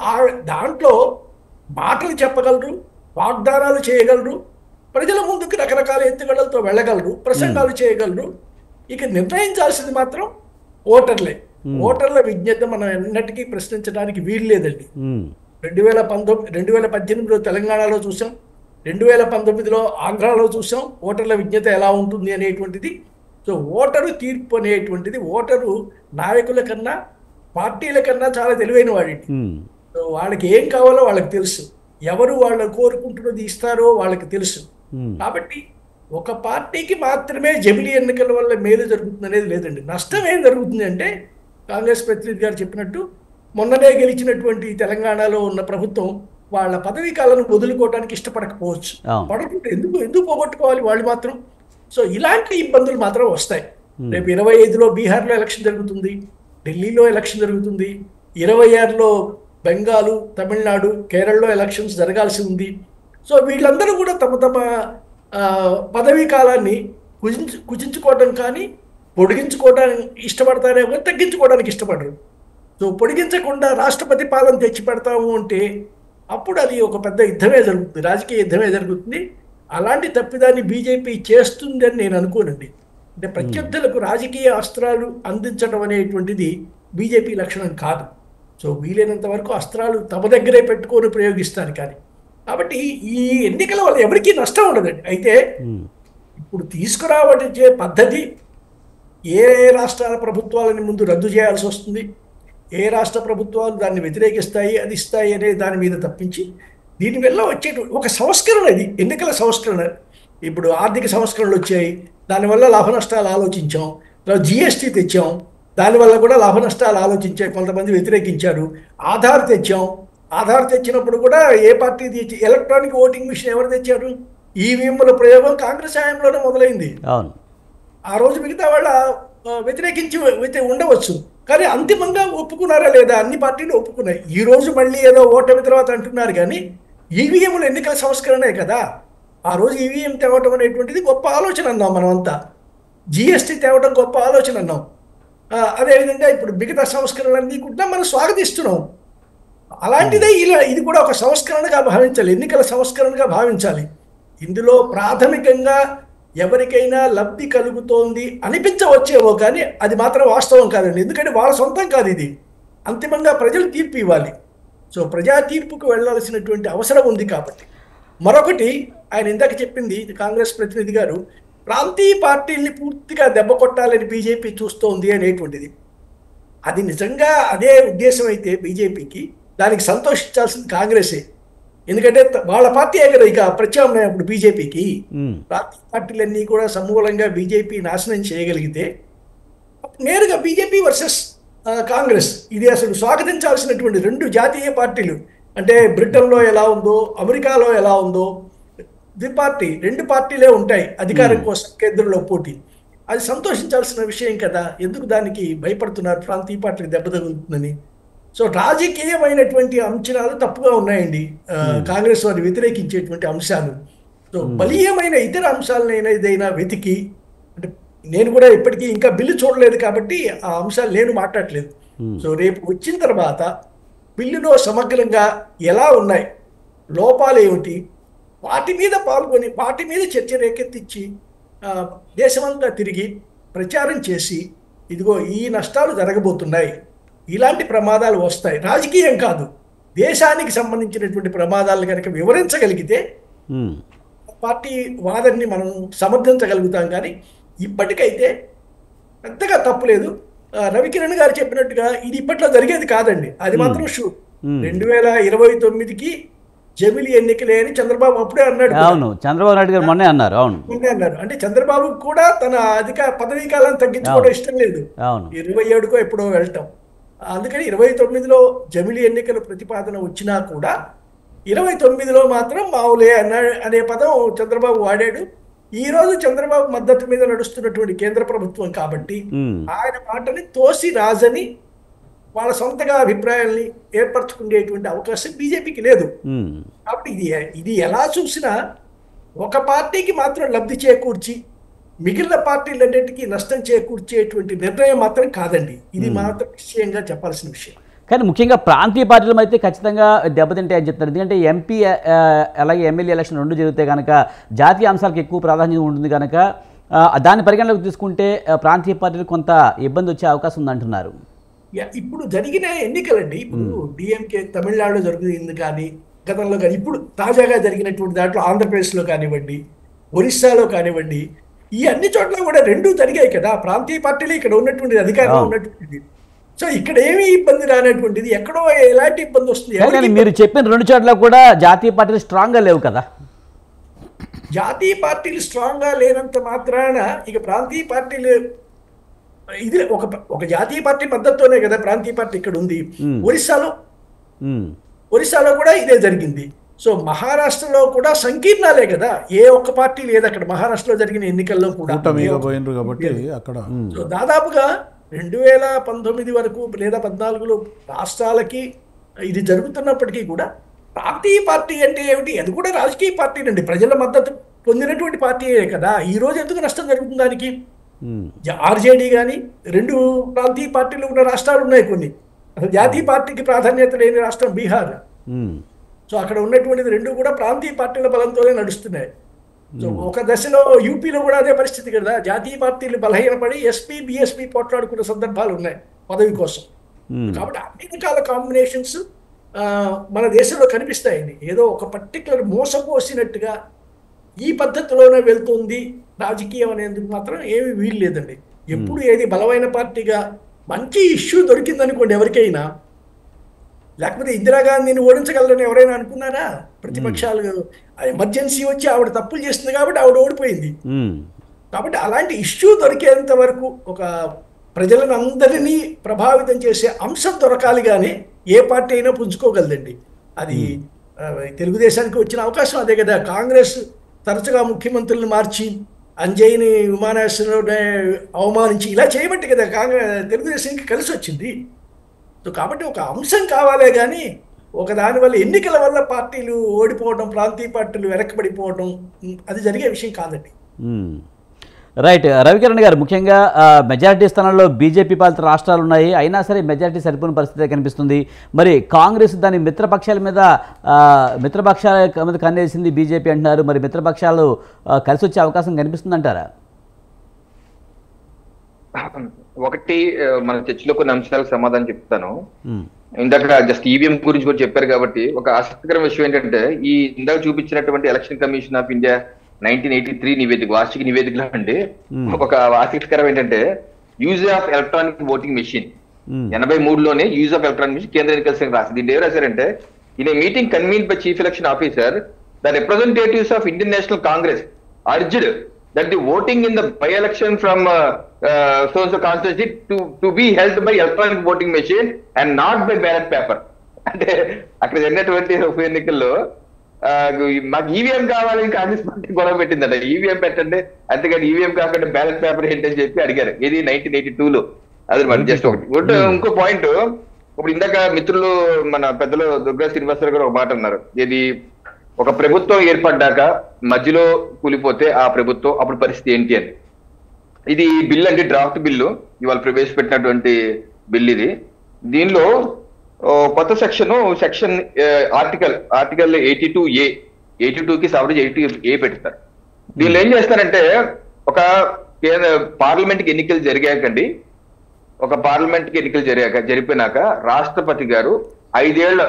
దాంట్లో మాటలు చెప్పగలరు, వాగ్దానాలు చేయగలరు, ప్రజల ముందుకు రకరకాల ఎత్తుగడలతో వెళ్ళగలరు, ప్రసంగాలు చేయగలరు. ఇక నిర్ణయించాల్సింది మాత్రం ఓటర్లే. ఓటర్ల విజ్ఞత మనం ఎన్నటికీ ప్రశ్నించడానికి వీలు లేదండి. 2018లో తెలంగాణలో చూసాం, 2019లో ఆంధ్రాలో చూసాం ఓటర్ల విజ్ఞత ఎలా ఉంటుంది అనేటువంటిది. సో ఓటరు తీర్పు అనేటువంటిది ఓటరు నాయకుల కన్నా పార్టీల కన్నా చాలా తెలివైన వాడి. సో వాళ్ళకి ఏం కావాలో వాళ్ళకి తెలుసు. ఎవరు వాళ్ళు కోరుకుంటున్నది ఇస్తారో వాళ్ళకి తెలుసు. కాబట్టి ఒక పార్టీకి మాత్రమే జమిలీ ఎన్నికల వల్ల మేలు జరుగుతుంది అనేది లేదండి. నష్టం ఏం జరుగుతుంది అంటే కాంగ్రెస్ ప్రతినిధి గారు చెప్పినట్టు మొన్ననే గెలిచినటువంటి తెలంగాణలో ఉన్న ప్రభుత్వం వాళ్ళ పదవీ కాలను వదులుకోవడానికి ఇష్టపడకపోవచ్చు. పడకుంటే ఎందుకు పోగొట్టుకోవాలి వాళ్ళు మాత్రం. సో ఇలాంటి ఇబ్బందులు మాత్రం వస్తాయి. రేపు 25లో బీహార్లో ఎలక్షన్ జరుగుతుంది, ఢిల్లీలో ఎలక్షన్ జరుగుతుంది, 26లో బెంగాలు, తమిళనాడు, కేరళలో ఎలక్షన్స్ జరగాల్సి ఉంది. సో వీళ్ళందరూ కూడా తమ తమ పదవీ కాలాన్ని కుదించుకోవడం కానీ పొడిగించుకోవడానికి ఇష్టపడతారేమో, తగ్గించుకోవడానికి ఇష్టపడరు. సో పొడిగించకుండా రాష్ట్రపతి పాలన తెచ్చి పెడతాము అంటే అప్పుడు అది ఒక పెద్ద యుద్ధమే జరుగుతుంది, రాజకీయ యుద్ధమే జరుగుతుంది. అలాంటి తప్పిదాన్ని బీజేపీ చేస్తుంది అని నేను అనుకోనండి. అంటే ప్రత్యర్థులకు రాజకీయ అస్త్రాలు అందించడం అనేటువంటిది బీజేపీ లక్షణం కాదు. సో వీలైనంత వరకు అస్త్రాలు తమ దగ్గరే పెట్టుకొని ప్రయోగిస్తారు. కానీ కాబట్టి ఈ ఎన్నికల వల్ల ఎవరికీ నష్టం ఉండదండి. అయితే ఇప్పుడు తీసుకురావచ్చే పద్ధతి ఏ రాష్ట్రాల ప్రభుత్వాలని ముందు రద్దు చేయాల్సి వస్తుంది, ఏ రాష్ట్ర ప్రభుత్వాలు దాన్ని వ్యతిరేకిస్తాయి, అది ఇస్తాయి అనే దాని మీద తప్పించి దీనివల్ల వచ్చే ఒక సంస్కరణ, ఇది ఎన్నికల సంస్కరణ. ఇప్పుడు ఆర్థిక సంస్కరణలు వచ్చాయి, దానివల్ల లాభ నష్టాలు ఆలోచించాం. జిఎస్టీ తెచ్చాం, దానివల్ల కూడా లాభ నష్టాలు ఆలోచించాయి, కొంతమంది వ్యతిరేకించారు. ఆధార్ తెచ్చాం, ఆధార్ తెచ్చినప్పుడు కూడా ఏ పార్టీ తెచ్చి, ఎలక్ట్రానిక్ ఓటింగ్ మిషన్ ఎవరు తెచ్చారు? ఈవీఎంల ప్రయోగం కాంగ్రెస్ హయాంలోనే మొదలైంది. ఆ రోజు మిగతా వాళ్ళ వ్యతిరేకించి ఉండవచ్చు, కానీ అంతిమంగా ఒప్పుకున్నారా లేదా? అన్ని పార్టీలు ఒప్పుకున్నాయి. ఈ రోజు మళ్ళీ ఏదో ఓటమి తర్వాత అంటున్నారు, కానీ ఈవీఎంలు ఎన్నికల సంస్కరణే కదా. ఆ రోజు ఈవీఎం తేవటం అనేటువంటిది గొప్ప ఆలోచన అన్నాం మనమంతా. జిఎస్టీ తేవటం గొప్ప ఆలోచన అన్నాం. అదేవిధంగా ఇప్పుడు మిగతా సంస్కరణలన్నీ కూడా మనం స్వాగతిస్తున్నాం. అలాంటిదే ఇది కూడా ఒక సంస్కరణగా భావించాలి, ఎన్నికల సంస్కరణగా భావించాలి. ఇందులో ప్రాథమికంగా ఎవరికైనా లబ్ధి కలుగుతోంది అనిపించవచ్చేమో, కానీ అది మాత్రం వాస్తవం కాదండి. ఎందుకంటే వాళ్ళ సొంతం కాదు ఇది, అంతిమంగా ప్రజలు తీర్పు ఇవ్వాలి. సో ప్రజా తీర్పుకు వెళ్లాల్సినటువంటి అవసరం ఉంది. కాబట్టి మరొకటి, ఆయన ఇందాక చెప్పింది కాంగ్రెస్ ప్రతినిధి గారు, ప్రాంతీయ పార్టీల్ని పూర్తిగా దెబ్బ కొట్టాలని బీజేపీ చూస్తోంది అనేటువంటిది. అది నిజంగా అదే ఉద్దేశం అయితే బీజేపీకి, దానికి సంతోషించాల్సింది కాంగ్రెసే. ఎందుకంటే వాళ్ళ పార్టీ కదా ఇక ప్రత్యామ్నాయం ఇప్పుడు బీజేపీకి. ప్రాంతీయ పార్టీలన్నీ కూడా సమూలంగా బీజేపీ నాశనం చేయగలిగితే నేరుగా బీజేపీ వర్సెస్ కాంగ్రెస్, ఇది అసలు స్వాగతించాల్సినటువంటి రెండు జాతీయ పార్టీలు. అంటే బ్రిటన్లో ఎలా ఉందో, అమెరికాలో ఎలా ఉందో, రెండు పార్టీలే ఉంటాయి అధికారం కోసం కేంద్రంలో పోటీ. అది సంతోషించాల్సిన విషయం కదా. ఎందుకు దానికి భయపడుతున్నారు ప్రాంతీయ పార్టీకి దెబ్బ తగులుతుందని? సో రాజకీయమైనటువంటి అంచనాలు తప్పుగా ఉన్నాయండి, కాంగ్రెస్ వారిని వ్యతిరేకించేటువంటి అంశాలు. సో బలీయమైన ఇతర అంశాలను ఏదైనా వెతికి, అంటే నేను కూడా ఇప్పటికీ ఇంకా బిల్లు చూడలేదు కాబట్టి ఆ అంశాలు నేను మాట్లాడలేదు. సో రేపు వచ్చిన తర్వాత బిల్లులో సమగ్రంగా ఎలా ఉన్నాయి, లోపాలు ఏమిటి, వాటి మీద పాల్గొని వాటి మీద చర్చ రేకెత్తించి దేశమంతా తిరిగి ప్రచారం చేసి, ఇదిగో ఈ నష్టాలు జరగబోతున్నాయి, ఇలాంటి ప్రమాదాలు వస్తాయి, రాజకీయం కాదు దేశానికి సంబంధించినటువంటి ప్రమాదాలు కనుక వివరించగలిగితే పార్టీ వాదనని మనం సమర్థించగలుగుతాం. కానీ ఇప్పటికైతే పెద్దగా తప్పులేదు. రవికిరణ్ గారు చెప్పినట్టుగా ఇది ఇప్పట్లో జరిగేది కాదండి, అది మాత్రం షూర్. 2029కి జమిలీ ఎన్నికలే అని చంద్రబాబు అప్పుడే అన్నాడు. అవును, చంద్రబాబు నాయుడు గారు మొన్నే అన్నారు. అవును, మొన్నే అన్నారు. అంటే చంద్రబాబు కూడా తన పదవీ కాలాన్ని తగ్గించుకోవడం ఇష్టం లేదు, 27కో ఎప్పుడో వెళ్ళటం. అందుకని 29లో జమిలీ ఎన్నికల ప్రతిపాదన వచ్చినా కూడా 29లో మాత్రం మావులే అనే పదం చంద్రబాబు వాడాడు. ఈ రోజు చంద్రబాబు మద్దతు మీద నడుస్తున్నటువంటి కేంద్ర ప్రభుత్వం కాబట్టి ఆయన మాటని తోసి రాజని వాళ్ళ సొంతగా అభిప్రాయాల్ని ఏర్పరచుకునేటువంటి అవకాశం బీజేపీకి లేదు. కాబట్టి ఇది ఎలా చూసినా ఒక పార్టీకి మాత్రం లబ్ధి చేకూర్చి మిగిలిన పార్టీలన్నింటికీ నష్టం చేకూర్చేటువంటి నిర్ణయం మాత్రం కాదండి. ఇది మాత్రం నిశ్చయంగా చెప్పాల్సిన విషయం. కానీ ముఖ్యంగా ప్రాంతీయ పార్టీలు అయితే ఖచ్చితంగా దెబ్బతింటాయి అని చెప్తారు. ఎందుకంటే ఎంపీ అలాగే ఎమ్మెల్యే ఎలక్షన్ రెండు జరిగితే కనుక జాతీయ అంశాలకు ఎక్కువ ప్రాధాన్యత ఉంటుంది కనుక దాన్ని పరిగణలోకి తీసుకుంటే ప్రాంతీయ పార్టీలు కొంత ఇబ్బంది వచ్చే అవకాశం ఉందంటున్నారు. ఇప్పుడు జరిగిన ఎన్నికలండి, ఇప్పుడు డిఎంకే తమిళనాడులో జరుగుతుంది కానీ గతంలో కానీ ఇప్పుడు తాజాగా జరిగినటువంటి దాంట్లో ఆంధ్రప్రదేశ్లో కానివ్వండి, ఒరిస్సాలో కానివ్వండి, ఈ అన్ని చోట్ల కూడా రెండూ జరిగాయి కదా. ప్రాంతీయ పార్టీలు ఇక్కడ ఉన్నటువంటి అధికారంలో ఉన్నటువంటిది. సో ఇక్కడ ఏమీ ఇబ్బంది రానటువంటిది, ఎక్కడో ఎలాంటి ఇబ్బంది వస్తుంది? కానీ మీరు చెప్పిన 2 చోట్ల కూడా జాతీయ పార్టీలు స్ట్రాంగ్గా లేవు కదా. జాతీయ పార్టీలు స్ట్రాంగ్గా లేనంత మాత్రాన ఇక ప్రాంతీయ పార్టీలు, ఇది ఒక జాతీయ పార్టీ మద్దతుతోనే కదా ప్రాంతీయ పార్టీ ఇక్కడ ఉంది. ఒరిస్సాలో కూడా ఇదే జరిగింది. సో మహారాష్ట్రలో కూడా సంకీర్ణాలే కదా, ఏ ఒక్క పార్టీ లేదు అక్కడ. మహారాష్ట్రలో జరిగిన ఎన్నికల్లో కూడా సో దాదాపుగా 2019 వరకు లేదా 14లో రాష్ట్రాలకి ఇది జరుగుతున్నప్పటికీ కూడా ప్రాంతీయ పార్టీ అంటే ఏమిటి? అది కూడా రాజకీయ పార్టీ అండి, ప్రజల మద్దతు పొందినటువంటి పార్టీయే కదా. ఈ రోజు ఎందుకు నష్టం జరుగుతుంది దానికి? ఆర్జేడీ కానీ 2 ప్రాంతీయ పార్టీలు ఉన్న రాష్ట్రాలు ఉన్నాయి కొన్ని. అసలు జాతీయ పార్టీకి ప్రాధాన్యత లేని రాష్ట్రం బీహార్. సో అక్కడ ఉన్నటువంటిది 2 కూడా ప్రాంతీయ పార్టీల బలంతోనే నడుస్తున్నాయి. సో ఒక దశలో యూపీలో కూడా అదే పరిస్థితి కదా, జాతీయ పార్టీలు బలహీనపడి ఎస్పీ బీఎస్పీ పోట్లాడుకున్న సందర్భాలు ఉన్నాయి పదవి కోసం. కాబట్టి అన్ని రకాల కాంబినేషన్స్ మన దేశంలో కనిపిస్తాయండి. ఏదో ఒక పర్టికులర్ మోసపోసినట్టుగా ఈ పద్ధతిలోనే వెళ్తుంది రాజకీయం అనేందుకు మాత్రం ఏమీ వీలు లేదండి. ఎప్పుడు ఏది బలమైన పార్టీగా మంచి ఇష్యూ దొరికిందనుకోండి ఎవరికైనా, లేకపోతే ఇందిరాగాంధీని ఓడించగలరని ఎవరైనా అనుకున్నారా? ప్రతిపక్షాలు ఎమర్జెన్సీ వచ్చి ఆవిడ తప్పులు చేస్తుంది కాబట్టి ఆవిడ ఓడిపోయింది. కాబట్టి అలాంటి ఇష్యూ దొరికేంత వరకు ఒక ప్రజలను అందరినీ ప్రభావితం చేసే అంశం దొరకాలి, కానీ ఏ పార్టీ అయినా పుంజుకోగలదండి. అది తెలుగుదేశానికి వచ్చిన అవకాశం అదే కదా. కాంగ్రెస్ తరచుగా ముఖ్యమంత్రులను మార్చి అంజయ్యని విమానాశ్రయంలో అవమానించి ఇలా చేయబట్టి కదా తెలుగుదేశానికి కలిసి వచ్చింది. సో కాబట్టి ఒక అంశం కావాలే కానీ ఒక దానివల్ల ఎన్నికల వల్ల పార్టీలు ఓడిపోవడం, ప్రాంతీయ పార్టీలు వెనక్కబడిపోవడం అది జరిగే విషయం కాదండి. రైట్. రవికిరణ్ గారు, ముఖ్యంగా మెజారిటీ స్థానాల్లో బీజేపీ పాలిత రాష్ట్రాలు ఉన్నాయి, అయినా సరే మెజారిటీ సరిపోయిన పరిస్థితి కనిపిస్తుంది. మరి కాంగ్రెస్ దాని మిత్రపక్షాల మీద కన్నేసింది బీజేపీ అంటున్నారు. మరి మిత్రపక్షాలు కలిసి వచ్చే అవకాశం కనిపిస్తుందంటారా? ఒకటి, మన చర్చలో కొన్ని అంశాలకు సమాధానం చెప్తాను. ఇందాక జస్ట్ ఈవీఎం గురించి కూడా చెప్పారు కాబట్టి ఒక ఆసక్తికరమైన విషయం ఏంటంటే, ఈ ఇందాక చూపించినటువంటి ఎలక్షన్ కమిషన్ ఆఫ్ ఇండియా 1983 నివేదిక, వార్షిక నివేదికలో అండి ఒక ఆసక్తికరం ఏంటంటే, use of electronic voting machine 83లోనే యూజ్ ఆఫ్ ఎలక్ట్రానిక్ మెషిన్ కేంద్ర ఎన్నికల సంఘం రాసింది. దీన్ని ఏం రాశారంటే, in a meeting convened by chief election officer, the representatives of Indian National Congress urged that the voting in the by-election from so-and-so constituency to be held by electronic voting machine and not by ballot paper. అంటే అక్కడ జరిగినటువంటి ఉప ఎన్నికల్లో మాకు ఈవీఎం కావాలి, కాంగ్రెస్ పార్టీ గొడవ పెట్టిందట. ఈవీఎం పెట్టండి, అంతేగాని ఈవీఎం కాకుండా బ్యాలెట్ పేపర్ ఏంటని చెప్పి అడిగారు. ఇది 1982లో. అది మరి జస్ట్ ఒకటి. ఇంకో పాయింట్, ఇప్పుడు ఇందాక మిత్రులు మన పెద్దలు దుర్గా శ్రీనివాసరావు గారు ఒక మాట అన్నారు, ఇది ఒక ప్రభుత్వం ఏర్పడ్డాక మధ్యలో కూలిపోతే ఆ ప్రభుత్వం అప్పుడు పరిస్థితి ఏంటి అని. ఇది బిల్ అంటే డ్రాఫ్ట్ బిల్లు, ఇవాళ ప్రవేశపెట్టినటువంటి బిల్ ఇది. దీనిలో కొత్త సెక్షన్ ఆర్టికల్ 82కి సవరించి 82A పెడతారు. దీనిలో ఏం చేస్తారంటే, ఒక పార్లమెంట్కి ఎన్నికలు జరిగాకండి, ఒక పార్లమెంట్కి ఎన్నికలు జరిపినాక రాష్ట్రపతి గారు 5 ఏళ్ల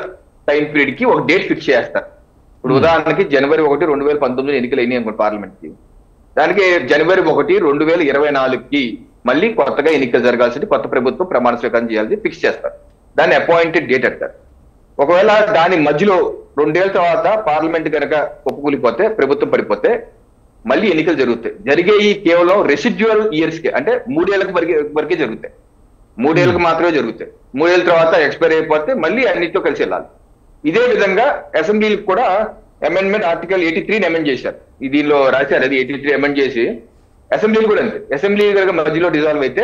టైం పీరియడ్ కి ఒక డేట్ ఫిక్స్ చేస్తారు. ఇప్పుడు ఉదాహరణకి జనవరి 1, 2019 ఎన్నికలు అయినాయి అనుకోండి పార్లమెంట్ కి, దానికి జనవరి 1, 2024కి మళ్ళీ కొత్తగా ఎన్నికలు జరగాల్సింది, కొత్త ప్రభుత్వం ప్రమాణ స్వీకారం చేయాల్సి ఫిక్స్ చేస్తారు. దాన్ని అపాయింటెడ్ డేట్ అంటారు. ఒకవేళ దాని మధ్యలో 2 ఏళ్ల తర్వాత పార్లమెంట్ కనుక ఒప్పుకూలిపోతే, ప్రభుత్వం పడిపోతే మళ్ళీ ఎన్నికలు జరుగుతాయి. జరిగేవి కేవలం రెసిడ్యువల్ ఇయర్స్ కి, అంటే 3 ఏళ్ళకి వరకే జరుగుతాయి. 3 ఏళ్ళకి మాత్రమే జరుగుతాయి. 3 ఏళ్ళ తర్వాత ఎక్స్పైర్ అయిపోతే మళ్ళీ అన్నిటితో కలిసి వెళ్ళాలి. ఇదే విధంగా అసెంబ్లీకి కూడా అమెండ్మెంట్ ఆర్టికల్ 83ని అమెండ్ చేశారు. దీనిలో రాశారు, అది 83 అమెండ్ చేసి అసెంబ్లీలు కూడా అంతే. అసెంబ్లీ కనుక మధ్యలో డిజాల్వ్ అయితే,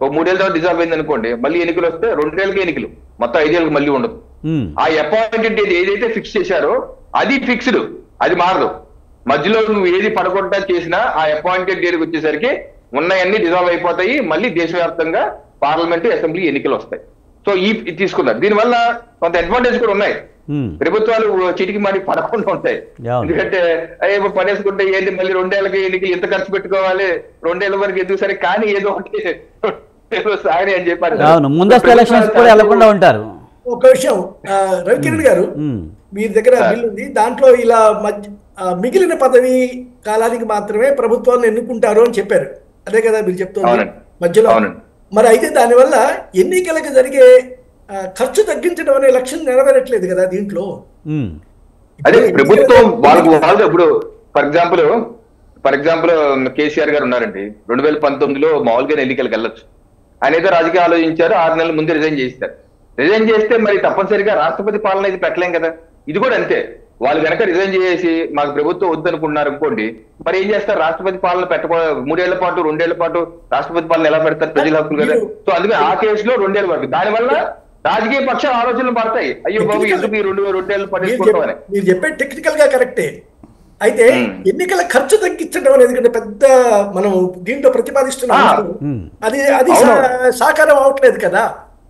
3 ఏళ్ళ తర్వాత డిజాల్వ్ అయింది అనుకోండి, మళ్ళీ ఎన్నికలు వస్తే 2 ఏళ్ళకి ఎన్నికలు, మొత్తం 5 ఏళ్ళకి మళ్ళీ ఉండదు. ఆ అపాయింటెడ్ డేట్ ఏదైతే ఫిక్స్ చేశారో అది ఫిక్స్డ్, అది మారదు. మధ్యలో నువ్వు ఏది పడకుండా చేసినా ఆ అపాయింటెడ్ డేట్కి వచ్చేసరికి ఉన్నాయన్నీ డిజాల్వ్ అయిపోతాయి, మళ్ళీ దేశవ్యాప్తంగా పార్లమెంట్ అసెంబ్లీ ఎన్నికలు వస్తాయి. సో ఈ తీసుకున్నారు. దీనివల్ల కొంత అడ్వాంటేజ్ కూడా ఉన్నాయి. ప్రభుత్వాలు చిటికి మాడి పడకుండా ఉంటాయి. ఎందుకంటే పడేసుకుంటే ఏంటి, మళ్ళీ 2 ఏళ్ళకి ఎన్నికలు ఎంత ఖర్చు పెట్టుకోవాలి, 2 ఏళ్ళ వరకు ఎందుకు, సరే కానీ ఏదో ఒకటి సాగని అని చెప్పారు. ముందస్తు ఎలక్షన్స్ కూడా వెళ్ళకుండా ఉంటారు. ఒక విషయం రవికిరణ్ గారు, మీ దగ్గర బిల్ ఉంది, దాంట్లో ఇలా మిగిలిన పదవి కాలానికి మాత్రమే ప్రభుత్వాన్ని ఎన్నుకుంటారు అని చెప్పారు. అదే కదా మీరు చెప్తున్నారు. మధ్యలో మరి అయితే దానివల్ల ఎన్నికలకు జరిగే ఖర్చు తగ్గించడం అనే లక్ష్యం నెరవేరట్లేదు కదా దీంట్లో. అదే ప్రభుత్వం వాళ్ళు ఇప్పుడు ఫర్ ఎగ్జాంపుల్ కేసీఆర్ గారు ఉన్నారండి. 2019లో మామూలుగా ఎన్నికలకు వెళ్ళొచ్చు. ఆయన ఏదో రాజకీయ ఆలోచించారు, 6 నెలల ముందు రిజైన్ చేస్తారు. రిజైన్ చేస్తే మరి తప్పనిసరిగా రాష్ట్రపతి పాలన ఇది పెట్టలేం కదా. ఇది కూడా అంతే. వాళ్ళు కనుక రిజైన్ చేసి మాకు ప్రభుత్వం వద్దనుకున్నారు అనుకోండి, మరి ఏం చేస్తారు? రాష్ట్రపతి పాలన 3 ఏళ్ల పాటు 2 ఏళ్ల పాటు రాష్ట్రపతి పాలన ఎలా పెడతారు? ప్రజల హక్కులు కదా. సో అందుకే ఆ కేసులో 2 ఏళ్ళ పాటు దానివల్ల రాజకీయ పక్షాలు ఆలోచనలు పడతాయి. అయ్యో బాబు ఎందుకు ఈ 2 ఏళ్ళు పట్టించుకుంటామని. మీరు చెప్పే టెక్నికల్ గా కరెక్టే. అయితే ఎన్నికల ఖర్చు తగ్గించడం అనేది కంటే పెద్ద మనం దీంట్లో ప్రతిపాదిస్తున్నాం. అది సాకారం అవట్లేదు కదా.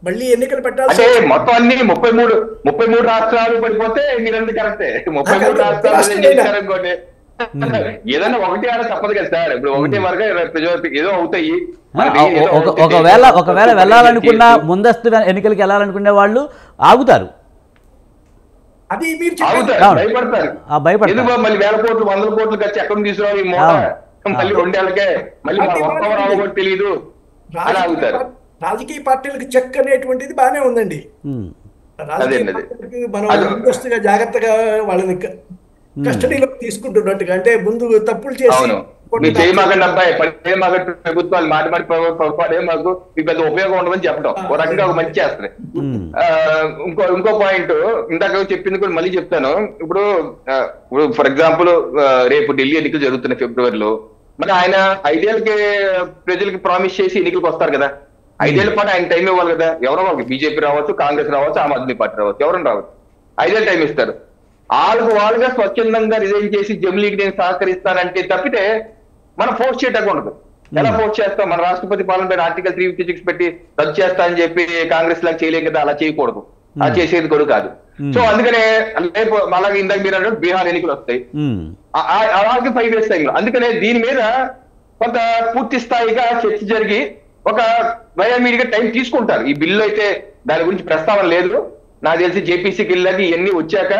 మళ్ళీ ఎన్నికలు పెట్టాలి. మొత్తం అన్ని 33 రాష్ట్రాలు పడిపోతే మీరంతా కరెక్టే. 33 రాష్ట్రాలు అనుకోండి, ఏదైనా ఒకటి ఆడ తప్పదు కదా సార్. ఇప్పుడు ఒకటే వరకు ఏదో అవుతాయి. ఒకవేళ వెళ్ళాలనుకున్న ముందస్తు ఎన్నికలకి వెళ్ళాలనుకునే వాళ్ళు ఆగుతారు. అది మీరు భయపడతారు. మళ్ళీ 1000 కోట్లు 100 కోట్లు ఖర్చు ఎక్కడ తీసుకురావాలి? మళ్ళీ 2 ఏళ్ళకే మళ్ళీ మొత్తం రావడం తెలియదు. అలా ఆగుతారు. రాజకీయ పార్టీలకు చెక్ అనేటువంటిది బాగానే ఉందండి. రాజకీయ పార్టీలకు మనం ముందస్తుగా జాగ్రత్తగా వాళ్ళని కస్టడీలో తీసుకుంటున్నట్టుగా, అంటే ముందు తప్పులు చేసి చేయమాకండి అబ్బాయి ప్రభుత్వాలు మాటి మాకు మీకు పెద్ద ఉపయోగం ఉండదని చెప్పడం ఒక రకంగా ఒక మంచి చేస్తుంది. ఇంకో పాయింట్ ఇందాక చెప్పింది కూడా మళ్ళీ చెప్తాను. ఇప్పుడు ఫర్ ఎగ్జాంపుల్ రేపు ఢిల్లీ ఎన్నికలు జరుగుతున్నాయి ఫిబ్రవరిలో. మరి ఆయన 5 ఏళ్ళకి ప్రజలకి ప్రామిస్ చేసి ఎన్నికలకు వస్తారు కదా. 5 ఏళ్ల పాటు ఆయన టైం ఇవ్వాలి కదా. ఎవరో వాళ్ళకి బీజేపీ రావచ్చు, కాంగ్రెస్ రావచ్చు, ఆమ్ ఆద్మీ పార్టీ రావచ్చు, ఎవరైనా రావచ్చు. 5 ఏళ్ళు టైం ఇస్తారు. వాళ్ళుగా స్వచ్ఛందంగా రిజైన్ చేసి జమిలీకి నేను సహకరిస్తానంటే తప్పితే మనం ఫోర్స్ చేయటం ఉండదు. ఎలా ఫోర్స్ చేస్తాం? మన రాష్ట్రపతి పాలన పైన ఆర్టికల్ 356 పెట్టి రద్దు చేస్తా అని చెప్పి కాంగ్రెస్ లాగా చేయలేం కదా. అలా చేయకూడదు. అలా చేసేది కూడా కాదు. సో అందుకనే రేపు అలాగే ఇందాక మీరు అన్నట్టు బీహార్ ఎన్నికలు వస్తాయి. అలాగే 5 years టైంలో. అందుకనే దీని మీద కొంత పూర్తి స్థాయిగా చర్చ జరిగి ఒక వయామీడిగా టైం తీసుకుంటారు. ఈ బిల్లు అయితే దాని గురించి ప్రస్తావన లేదు. నాకు తెలిసి జేపీసీకి వెళ్ళాక ఇవన్నీ వచ్చాక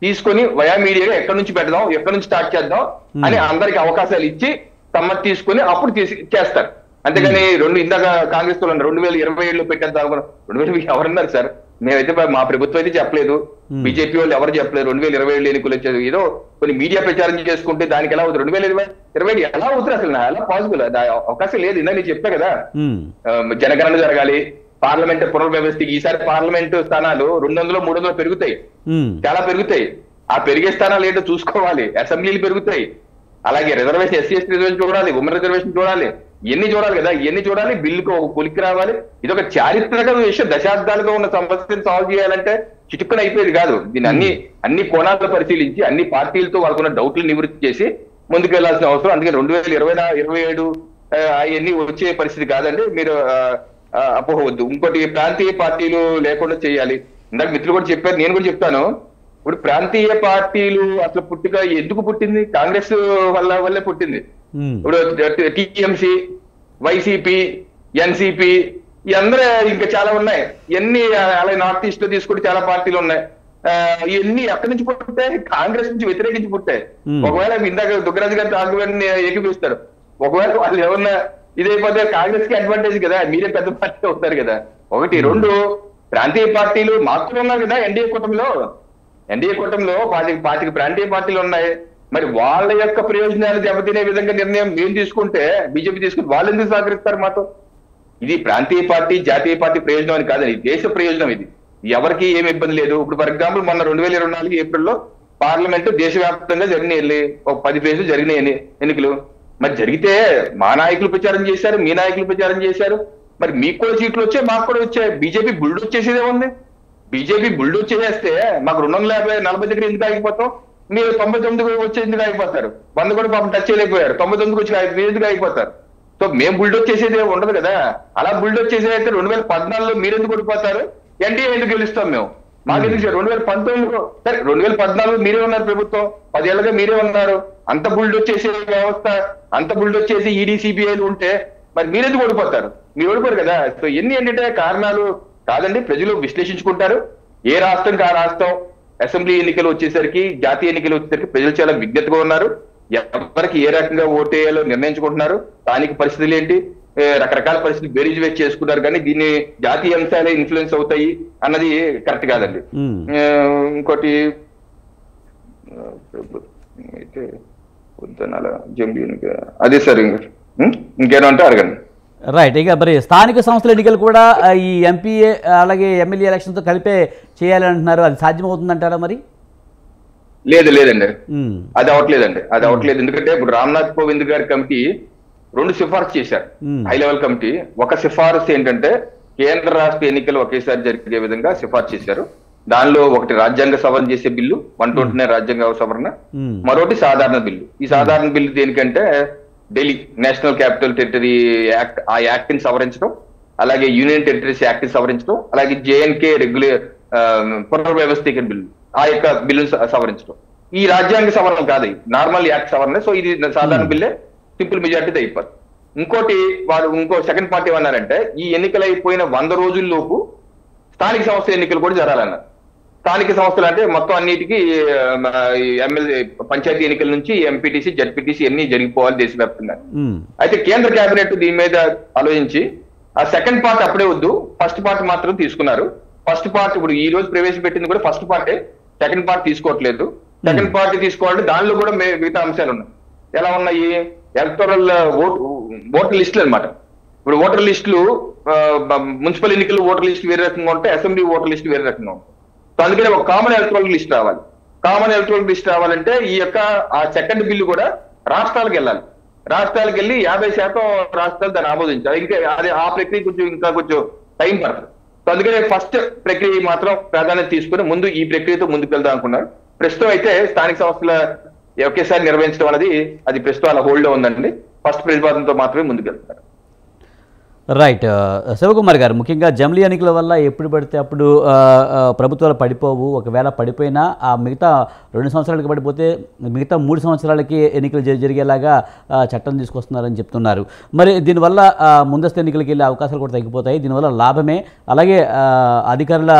తీసుకొని వయామీడియాగా ఎక్కడి నుంచి పెడదాం, ఎక్కడి నుంచి స్టార్ట్ చేద్దాం అని అందరికి అవకాశాలు ఇచ్చి సమ్మతి తీసుకుని అప్పుడు చేస్తారు. అంతేగాని ఇందాక కాంగ్రెస్ వాళ్ళు 2027లో పెట్టేద్దాం. 2020 ఎవరన్నారు సార్? మేమైతే మా ప్రభుత్వం అయితే చెప్పలేదు, బీజేపీ వాళ్ళు ఎవరు చెప్పలేదు 2027 ఎన్నికలు వచ్చేది. ఏదో కొన్ని మీడియా ప్రచారం చేసుకుంటే దానికి ఎలా అవుతుంది? 2020 ఎలా అవుతుంది? అసలు ఎలా పాసిబుల్? అవకాశం లేదు. ఇందా నేను చెప్పా కదా, జనగణన జరగాలి, పార్లమెంట్ పునర్వ్యవస్థకి. ఈసారి పార్లమెంట్ స్థానాలు 200 300 పెరుగుతాయి, చాలా పెరుగుతాయి. ఆ పెరిగే స్థానాలు ఏంటో చూసుకోవాలి. అసెంబ్లీలు పెరుగుతాయి. అలాగే రిజర్వేషన్, ఎస్సీ ఎస్టీ రిజర్వేషన్ చూడాలి, ఉమెన్ రిజర్వేషన్ చూడాలి, ఇవన్నీ చూడాలి కదా. ఇవన్నీ చూడాలి, బిల్లుకు ఒక కొలిక్కి రావాలి. ఇది ఒక చారిత్రక విషయం. దశాబ్దాలుగా ఉన్న సమస్యను సాల్వ్ చేయాలంటే చిటుక్కున అయిపోయేది కాదు. దీన్ని అన్ని కోణాలను పరిశీలించి అన్ని పార్టీలతో వాళ్ళకున్న డౌట్లు నివృత్తి చేసి ముందుకు వెళ్లాల్సిన అవసరం. అందుకే 2027 అవన్నీ వచ్చే పరిస్థితి కాదండి. మీరు అపోహవద్దు. ఇంకోటి ప్రాంతీయ పార్టీలు లేకుండా చేయాలి. ఇందాక మిత్రులు కూడా చెప్పారు, నేను కూడా చెప్తాను. ఇప్పుడు ప్రాంతీయ పార్టీలు అసలు పుట్టుక ఎందుకు పుట్టింది? కాంగ్రెస్ వల్లే పుట్టింది. ఇప్పుడు టీఎంసీ, వైసీపీ, ఎన్సీపీ ఈ అందరూ ఇంకా చాలా ఉన్నాయి. ఇవన్నీ అలాగే నార్త్ ఈస్ట్ లో తీసుకుంటే చాలా పార్టీలు ఉన్నాయి. ఇవన్నీ ఎక్కడి నుంచి పుట్టాయి? కాంగ్రెస్ నుంచి వ్యతిరేకించి పుట్టాయి. ఒకవేళ ఇందాక దుగ్గరాజు గారి ఆర్గ్యుమెంట్ ఏకీపిస్తారు. ఒకవేళ వాళ్ళు ఏమన్నా ఇదైపోతే కాంగ్రెస్ కి అడ్వాంటేజ్ కదా, మీరే పెద్ద పార్టీ అవుతారు కదా. 1 2 ప్రాంతీయ పార్టీలు మాత్రమే ఉన్నారు కదా ఎన్డీఏ కూటమిలో. ఎన్డీఏ కూటమిలో 25 ప్రాంతీయ పార్టీలు ఉన్నాయి. మరి వాళ్ళ యొక్క ప్రయోజనాలు దెబ్బతినే విధంగా నిర్ణయం మేము తీసుకుంటే, బీజేపీ తీసుకుంటే వాళ్ళు ఎందుకు సహకరిస్తారు మాతో? ఇది ప్రాంతీయ పార్టీ జాతీయ పార్టీ ప్రయోజనం అని కాదని, దేశ ప్రయోజనం. ఇది ఎవరికి ఏమి ఇబ్బంది లేదు. ఇప్పుడు ఫర్ ఎగ్జాంపుల్ మొన్న 2024 ఏప్రిల్లో పార్లమెంట్ దేశవ్యాప్తంగా జరిగినాయి, ఒక 10 ఫేజ్లు జరిగినాయి ఎన్నికలు. మరి జరిగితే మా నాయకులు ప్రచారం చేశారు, మీ నాయకులు ప్రచారం చేశారు. మరి మీకు కూడా సీట్లు వచ్చాయి, మాకు కూడా వచ్చాయి. బీజేపీ బుల్డోజ్ చేసేదే ఉంది. బీజేపీ బుల్డోజ్ చేసేస్తే మాకు 240 దగ్గర ఎందుకు ఆగిపోతాం? మీరు 99 వచ్చి ఎందుకు ఆగిపోతారు? 100 కూడా పాపం టచ్ చేయలేకపోయారు, 99 వచ్చి ఎందుకు ఆగిపోతారు? సో మేము బుల్డోజ్ చేసేది ఉండదు కదా. అలా బుల్డోజ్ చేసేదైతే 2014లో మీరు ఎందుకు ఓడిపోతారు? ఎన్డీఏ ఎందుకు గెలుస్తాం మేము? మాకెందుకు 2019లో సరే 2014 మీరే ఉన్నారు ప్రభుత్వం, 10 ఏళ్ళగా మీరే ఉన్నారు. అంత బుల్డోజ్ చేసే వ్యవస్థ, అంత బుల్డోజ్ చేసి ఈడీ సిబిఐలు ఉంటే మరి మీరెందుకు ఓడిపోతారు? మీరు ఓడిపోరు కదా. సో ఎన్ని ఏంటంటే కారణాలు కాదండి, ప్రజలు విశ్లేషించుకుంటారు. ఏ రాష్ట్రంకి ఆ రాష్ట్రం అసెంబ్లీ ఎన్నికలు వచ్చేసరికి, జాతీయ ఎన్నికలు వచ్చేసరికి ప్రజలు చాలా విజ్ఞతగా ఉన్నారు. ఎవరికి ఏ రకంగా ఓటేయాలో నిర్ణయించుకుంటున్నారు. స్థానిక పరిస్థితులు ఏంటి, రకరకాల పరిస్థితులు బేరీజ్ వేసి చేసుకున్నారు, కానీ దీన్ని జాతీయ అంశాలే ఇన్ఫ్లుయెన్స్ అవుతాయి అన్నది కరెక్ట్ కాదండి. ఇంకోటి అయితే వద్దనాల జంబీ అదే సార్, ఇంకేమంటే అడగండి. రైట్. ఇక మరి స్థానిక సంస్థల ఎన్నికలు కూడా ఈ ఎంపీ అలాగే ఎమ్మెల్యే ఎలక్షన్తో కలిపే చేయాలని అంటున్నారు, అది సాధ్యమవుతుందంటారా మరి? లేదండి, అది అవట్లేదు. ఎందుకంటే ఇప్పుడు రామ్నాథ్ కోవింద్ గారి కమిటీ 2 సిఫార్సు చేశారు, హై లెవెల్ కమిటీ. ఒక సిఫార్సు ఏంటంటే కేంద్ర రాష్ట్ర ఎన్నికలు ఒకేసారి జరిగే విధంగా సిఫార్సు చేశారు. దానిలో ఒకటి రాజ్యాంగ సవరణ చేసే బిల్లు 129 రాజ్యాంగ సవరణ, మరొకటి సాధారణ బిల్లు. ఈ సాధారణ బిల్లు దేనికంటే Delhi national capital territory act, ఆ యాక్ట్ ని సవరించడం, అలాగే యూనియన్ టెరిటరీస్ యాక్ట్ ని సవరించడం, అలాగే జేఎన్కే పునర్వ్యవస్థీకరణ బిల్లు, ఆ యొక్క బిల్లును సవరించడం. ఈ రాజ్యాంగ సవరణ కాదు, నార్మల్ యాక్ట్ సవరణ. సో ఇది సాధారణ బిల్లే, సింపుల్ మెజార్టీతో అయిపోతుంది. ఇంకో సెకండ్ పార్టీ ఏమన్నారంటే ఈ ఎన్నికలు అయిపోయిన 100 రోజుల్లోపు స్థానిక సంస్థల ఎన్నికలు కూడా జరగాలన్నారు. స్థానిక సంస్థలు అంటే మొత్తం అన్నిటికీ ఎమ్మెల్యే పంచాయతీ ఎన్నికల నుంచి ఎంపీటీసీ, జడ్పీటీసీ అన్ని జరిగిపోవాలి దేశవ్యాప్తంగా. అయితే కేంద్ర కేబినెట్ దీని మీద ఆలోచించి ఆ సెకండ్ పార్ట్ అప్పుడే వద్దు, ఫస్ట్ పార్ట్ మాత్రం తీసుకున్నారు. ఫస్ట్ పార్ట్ ఇప్పుడు ఈ రోజు ప్రవేశపెట్టింది కూడా ఫస్ట్ పార్టే, సెకండ్ పార్ట్ తీసుకోవట్లేదు. సెకండ్ పార్ట్ తీసుకోవాలంటే దానిలో కూడా మిగతా అంశాలు ఉన్నాయి. ఎలా ఉన్నాయి? ఎలక్టోరల్ ఓటర్ లిస్టులు అనమాట. ఇప్పుడు ఓటర్ లిస్టులు మున్సిపల్ ఎన్నికలు ఓటర్ లిస్ట్ వేరే రకంగా ఉంటాయి, అసెంబ్లీ ఓటర్ లిస్ట్ వేరే రకంగా ఉంటాయి. సో అందుకని ఒక కామన్ ఎలక్టోరల్ లిస్ట్ రావాలి. కామన్ ఎలక్టోరల్ లిస్ట్ రావాలంటే ఈ యొక్క ఆ సెకండ్ బిల్లు కూడా రాష్ట్రాలకు వెళ్ళాలి. రాష్ట్రాలకు వెళ్ళి 50% రాష్ట్రాలు దాన్ని ఆమోదించాలి. ఇంకా అదే ఆ ప్రక్రియ ఇంకా కొంచెం టైం పడుతుంది. సో అందుకని ఫస్ట్ ప్రక్రియ మాత్రం ప్రాధాన్యత తీసుకుని ముందు ఈ ప్రక్రియతో ముందుకు వెళ్దాం అనుకున్నారు. ప్రస్తుతం అయితే స్థానిక సంస్థల ఒకేసారి నిర్వహించడం అనేది అది ప్రస్తుతం అలా హోల్డ్ లో ఉందండి. ఫస్ట్ ప్రతిపాదనతో మాత్రమే ముందుకు వెళ్తున్నారు. రైట్. శివకుమార్ గారు, ముఖ్యంగా జమిలీ ఎన్నికల వల్ల ఎప్పుడు పడితే అప్పుడు ప్రభుత్వాలు పడిపోవు. ఒకవేళ పడిపోయినా ఆ మిగతా 2 సంవత్సరాలకి పడిపోతే మిగతా 3 సంవత్సరాలకి ఎన్నికలు జరిగేలాగా చట్టం తీసుకొస్తున్నారని చెప్తున్నారు. మరి దీనివల్ల ముందస్తు ఎన్నికలకి వెళ్ళే అవకాశాలు కూడా తగ్గిపోతాయి. దీనివల్ల లాభమే, అలాగే అధికారుల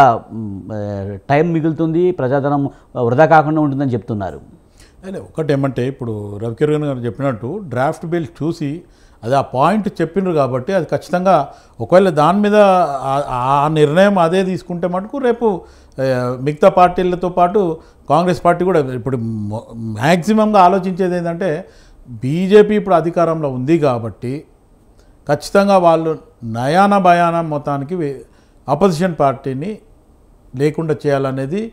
టైం మిగులుతుంది, ప్రజాధనం వృధా కాకుండా ఉంటుందని చెప్తున్నారు. ఒకటి ఏమంటే ఇప్పుడు రవికిరణ్ గారు చెప్పినట్టు డ్రాఫ్ట్ బిల్ చూసి అది ఆ పాయింట్ చెప్పిండ్రు కాబట్టి అది ఖచ్చితంగా ఒకవేళ దాని మీద ఆ నిర్ణయం అదే తీసుకుంటే మటుకు రేపు మిగతా పార్టీలతో పాటు కాంగ్రెస్ పార్టీ కూడా ఇప్పుడు మ్యాక్సిమంగా ఆలోచించేది ఏంటంటే బీజేపీ ఇప్పుడు అధికారంలో ఉంది కాబట్టి ఖచ్చితంగా వాళ్ళు నయాన భయాన మొత్తానికి అపోజిషన్ పార్టీని లేకుండా చేయాలనేది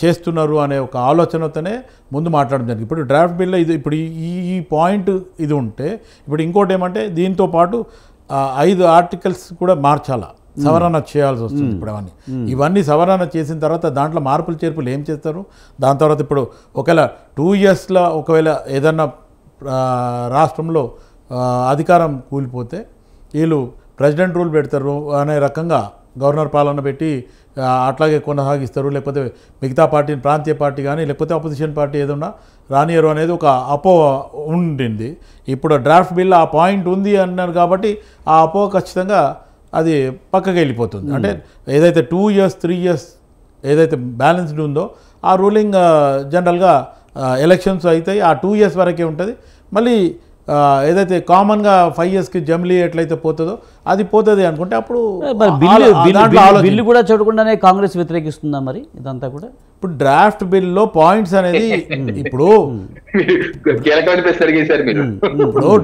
చేస్తున్నారు అనే ఒక ఆలోచనతోనే ముందు మాట్లాడడం జరిగింది. ఇప్పుడు డ్రాఫ్ట్ బిల్లో ఇది ఇప్పుడు ఈ పాయింట్ ఇది ఉంటే ఇప్పుడు ఇంకోటి ఏమంటే దీంతో పాటు 5 ఆర్టికల్స్ కూడా మార్చాలా, సవరణ చేయాల్సి వస్తుంది. ఇప్పుడు ఇవన్నీ సవరణ చేసిన తర్వాత దాంట్లో మార్పులు చేర్పులు ఏం చేస్తారు? దాని తర్వాత ఇప్పుడు ఒకవేళ 2 ఇయర్స్లో ఒకవేళ ఏదన్నా రాష్ట్రంలో అధికారం కూలిపోతే వీళ్ళు ప్రెసిడెంట్ రూల్ పెడతారు అనే రకంగా గవర్నర్ పాలన పెట్టి అట్లాగే కొనసాగిస్తారు, లేకపోతే మిగతా పార్టీని ప్రాంతీయ పార్టీ కానీ లేకపోతే అపోజిషన్ పార్టీ ఏదన్నా రానియరు అనేది ఒక అపోహ ఉండింది. ఇప్పుడు డ్రాఫ్ట్ బిల్ ఆ పాయింట్ ఉంది అన్నారు కాబట్టి ఆ అపోహ ఖచ్చితంగా అది పక్కకి వెళ్ళిపోతుంది. అంటే ఏదైతే 2 ఇయర్స్ 3 ఇయర్స్ ఏదైతే బ్యాలెన్స్డ్ ఉందో ఆ రూలింగ్ జనరల్గా ఎలక్షన్స్ అవుతాయి, ఆ 2 ఇయర్స్ వరకే ఉంటుంది. మళ్ళీ ఏదైతే కామన్గా 5 ఇయర్స్కి జమిలీ ఎట్లయితే పోతుందో అది పోతుంది అనుకుంటే అప్పుడు బిల్లు కూడా చూడకుండానే కాంగ్రెస్ వ్యతిరేకిస్తుందా మరి ఇదంతా కూడా? ఇప్పుడు డ్రాఫ్ట్ బిల్లో పాయింట్స్ అనేది ఇప్పుడు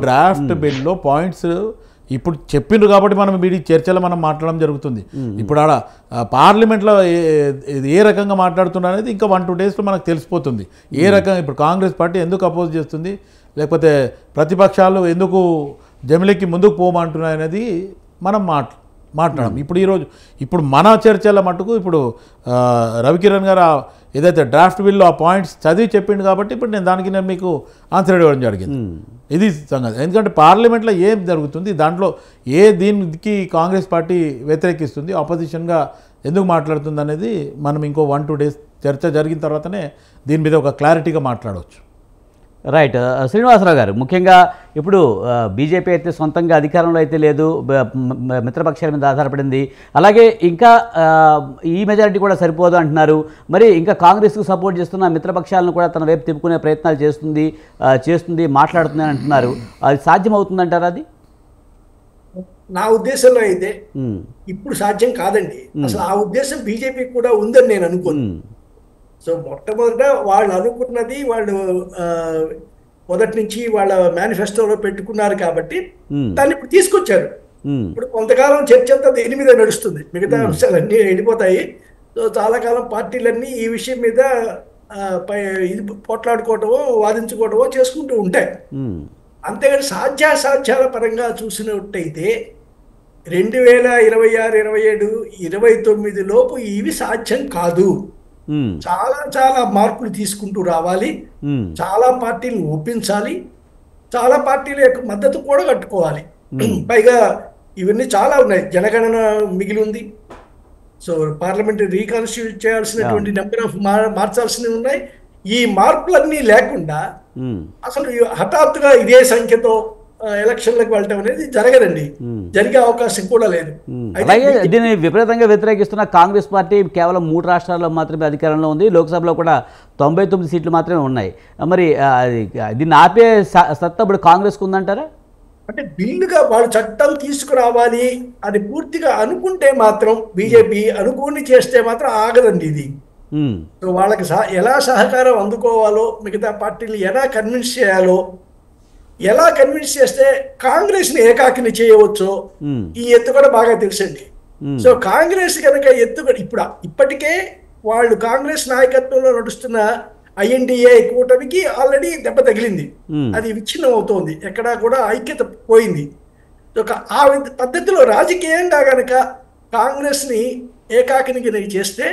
డ్రాఫ్ట్ బిల్లో పాయింట్స్ ఇప్పుడు చెప్పిండ్రు కాబట్టి మనం వీడి చర్చలో మనం మాట్లాడడం జరుగుతుంది. ఇప్పుడు ఆడ పార్లమెంట్లో ఏ రకంగా మాట్లాడుతున్నా అనేది ఇంకా 1-2 డేస్లో మనకు తెలిసిపోతుంది. ఏ రకంగా ఇప్పుడు కాంగ్రెస్ పార్టీ ఎందుకు అపోజ్ చేస్తుంది, లేకపోతే ప్రతిపక్షాలు ఎందుకు జమిలీకి ముందుకు పోమంటున్నాయి అనేది మనం మాట్లాడడం. ఇప్పుడు మన చర్చల మటుకు ఇప్పుడు రవికిరణ్ గారు ఏదైతే డ్రాఫ్ట్ బిల్లో ఆ పాయింట్స్ చదివి చెప్పిండు కాబట్టి ఇప్పుడు నేను మీకు ఆన్సర్ ఇవ్వడం జరిగింది. ఇది సంగతి. ఎందుకంటే పార్లమెంట్లో ఏం జరుగుతుంది, దాంట్లో దీనికి కాంగ్రెస్ పార్టీ వ్యతిరేకిస్తుంది, ఆపోజిషన్గా ఎందుకు మాట్లాడుతుంది అనేది మనం ఇంకో 1-2 డేస్ చర్చ జరిగిన తర్వాతనే దీని మీద ఒక క్లారిటీగా మాట్లాడవచ్చు. రైట్. శ్రీనివాసరావు గారు, ముఖ్యంగా ఇప్పుడు బీజేపీ అయితే సొంతంగా అధికారంలో అయితే లేదు, మిత్రపక్షాల మీద ఆధారపడింది. అలాగే ఇంకా ఈ మెజారిటీ కూడా సరిపోదు అంటున్నారు. మరి ఇంకా కాంగ్రెస్కు సపోర్ట్ చేస్తున్న మిత్రపక్షాలను కూడా తన వైపు తిప్పుకునే ప్రయత్నాలు చేస్తుంది, మాట్లాడుతుంది అని అంటున్నారు. అది సాధ్యమవుతుందంటారా? అది నా ఉద్దేశంలో అయితే ఉమ్, ఇప్పుడు సాధ్యం కాదండి. అసలు ఆ ఉద్దేశం బీజేపీకి కూడా ఉందని నేను అనుకోను. ఉమ్, సో మొట్టమొదట వాళ్ళు అనుకున్నది వాళ్ళు ఆ, మొదటి నుంచి వాళ్ళ మేనిఫెస్టోలో పెట్టుకున్నారు కాబట్టి ఉమ్, దాన్ని ఇప్పుడు తీసుకొచ్చారు. ఉమ్, ఇప్పుడు కొంతకాలం చర్చ అంతా దీని మీద నడుస్తుంది, మిగతా అంశాలన్నీ వెళ్ళిపోతాయి. సో చాలా కాలం పార్టీలన్నీ ఈ విషయం మీద ఆ, పై ఇది పోట్లాడుకోవటమో వాదించుకోవటమో చేసుకుంటూ ఉంటాయి. ఉమ్, అంతేగాని సాధ్యాసాధ్యాల పరంగా చూసినట్టయితే 2026, 27, 29 లోపు ఇవి సాధ్యం కాదు. ఉమ్, చాలా చాలా మార్పులు తీసుకుంటూ రావాలి, ఉమ్, చాలా పార్టీలు ఒప్పించాలి, చాలా పార్టీల యొక్క మద్దతు కూడా కట్టుకోవాలి. పైగా ఇవన్నీ చాలా ఉన్నాయి. జనగణన మిగిలి ఉంది. సో పార్లమెంట్ రీకాన్స్టిట్యూట్ చేయాల్సినటువంటి నెంబర్ ఆఫ్ మార్చాల్సినవి ఉన్నాయి. ఈ మార్పులన్నీ లేకుండా ఉమ్, అసలు హఠాత్తుగా ఇదే సంఖ్యతో ఎలక్షన్లకు వెళ్ళటం అనేది జరగదండి. జరిగే అవకాశం కూడా లేదు. అయితే అలాగే దీన్ని విపరీతంగా వ్యతిరేకిస్తున్న కాంగ్రెస్ పార్టీ కేవలం 3 రాష్ట్రాల్లో మాత్రమే అధికారంలో ఉంది. లోక్సభలో కూడా 99 సీట్లు మాత్రమే ఉన్నాయి. మరి దీన్ని ఆపే సత్తా ఇప్పుడు కాంగ్రెస్కు ఉందంటారా? అంటే బిల్లుగా వాళ్ళు చట్టం తీసుకురావాలి అని పూర్తిగా అనుకుంటే మాత్రం, బీజేపీ అనుకోని చేస్తే మాత్రం ఆగదండి ఇది. ఉమ్, సో వాళ్ళకి ఎలా సహకారం అందుకోవాలో, మిగతా పార్టీలు ఎలా కన్విన్స్ చేయాలో, ఎలా కన్విన్స్ చేస్తే కాంగ్రెస్ని ఏకాకిని చేయవచ్చో ఉమ్, ఈ ఎత్తుగడ బాగా తెలుసండి. సో కాంగ్రెస్ కనుక ఎత్తుగడ ఇప్పటికే వాళ్ళు కాంగ్రెస్ నాయకత్వంలో నడుస్తున్న ఐఎన్డిఏ కూటమికి ఆల్రెడీ దెబ్బ తగిలింది. అది విచ్ఛిన్నం అవుతోంది, ఎక్కడా కూడా ఐక్యత పోయింది. ఆ పద్ధతిలో రాజకీయంగా కనుక కాంగ్రెస్ని ఏకాకిని చేస్తే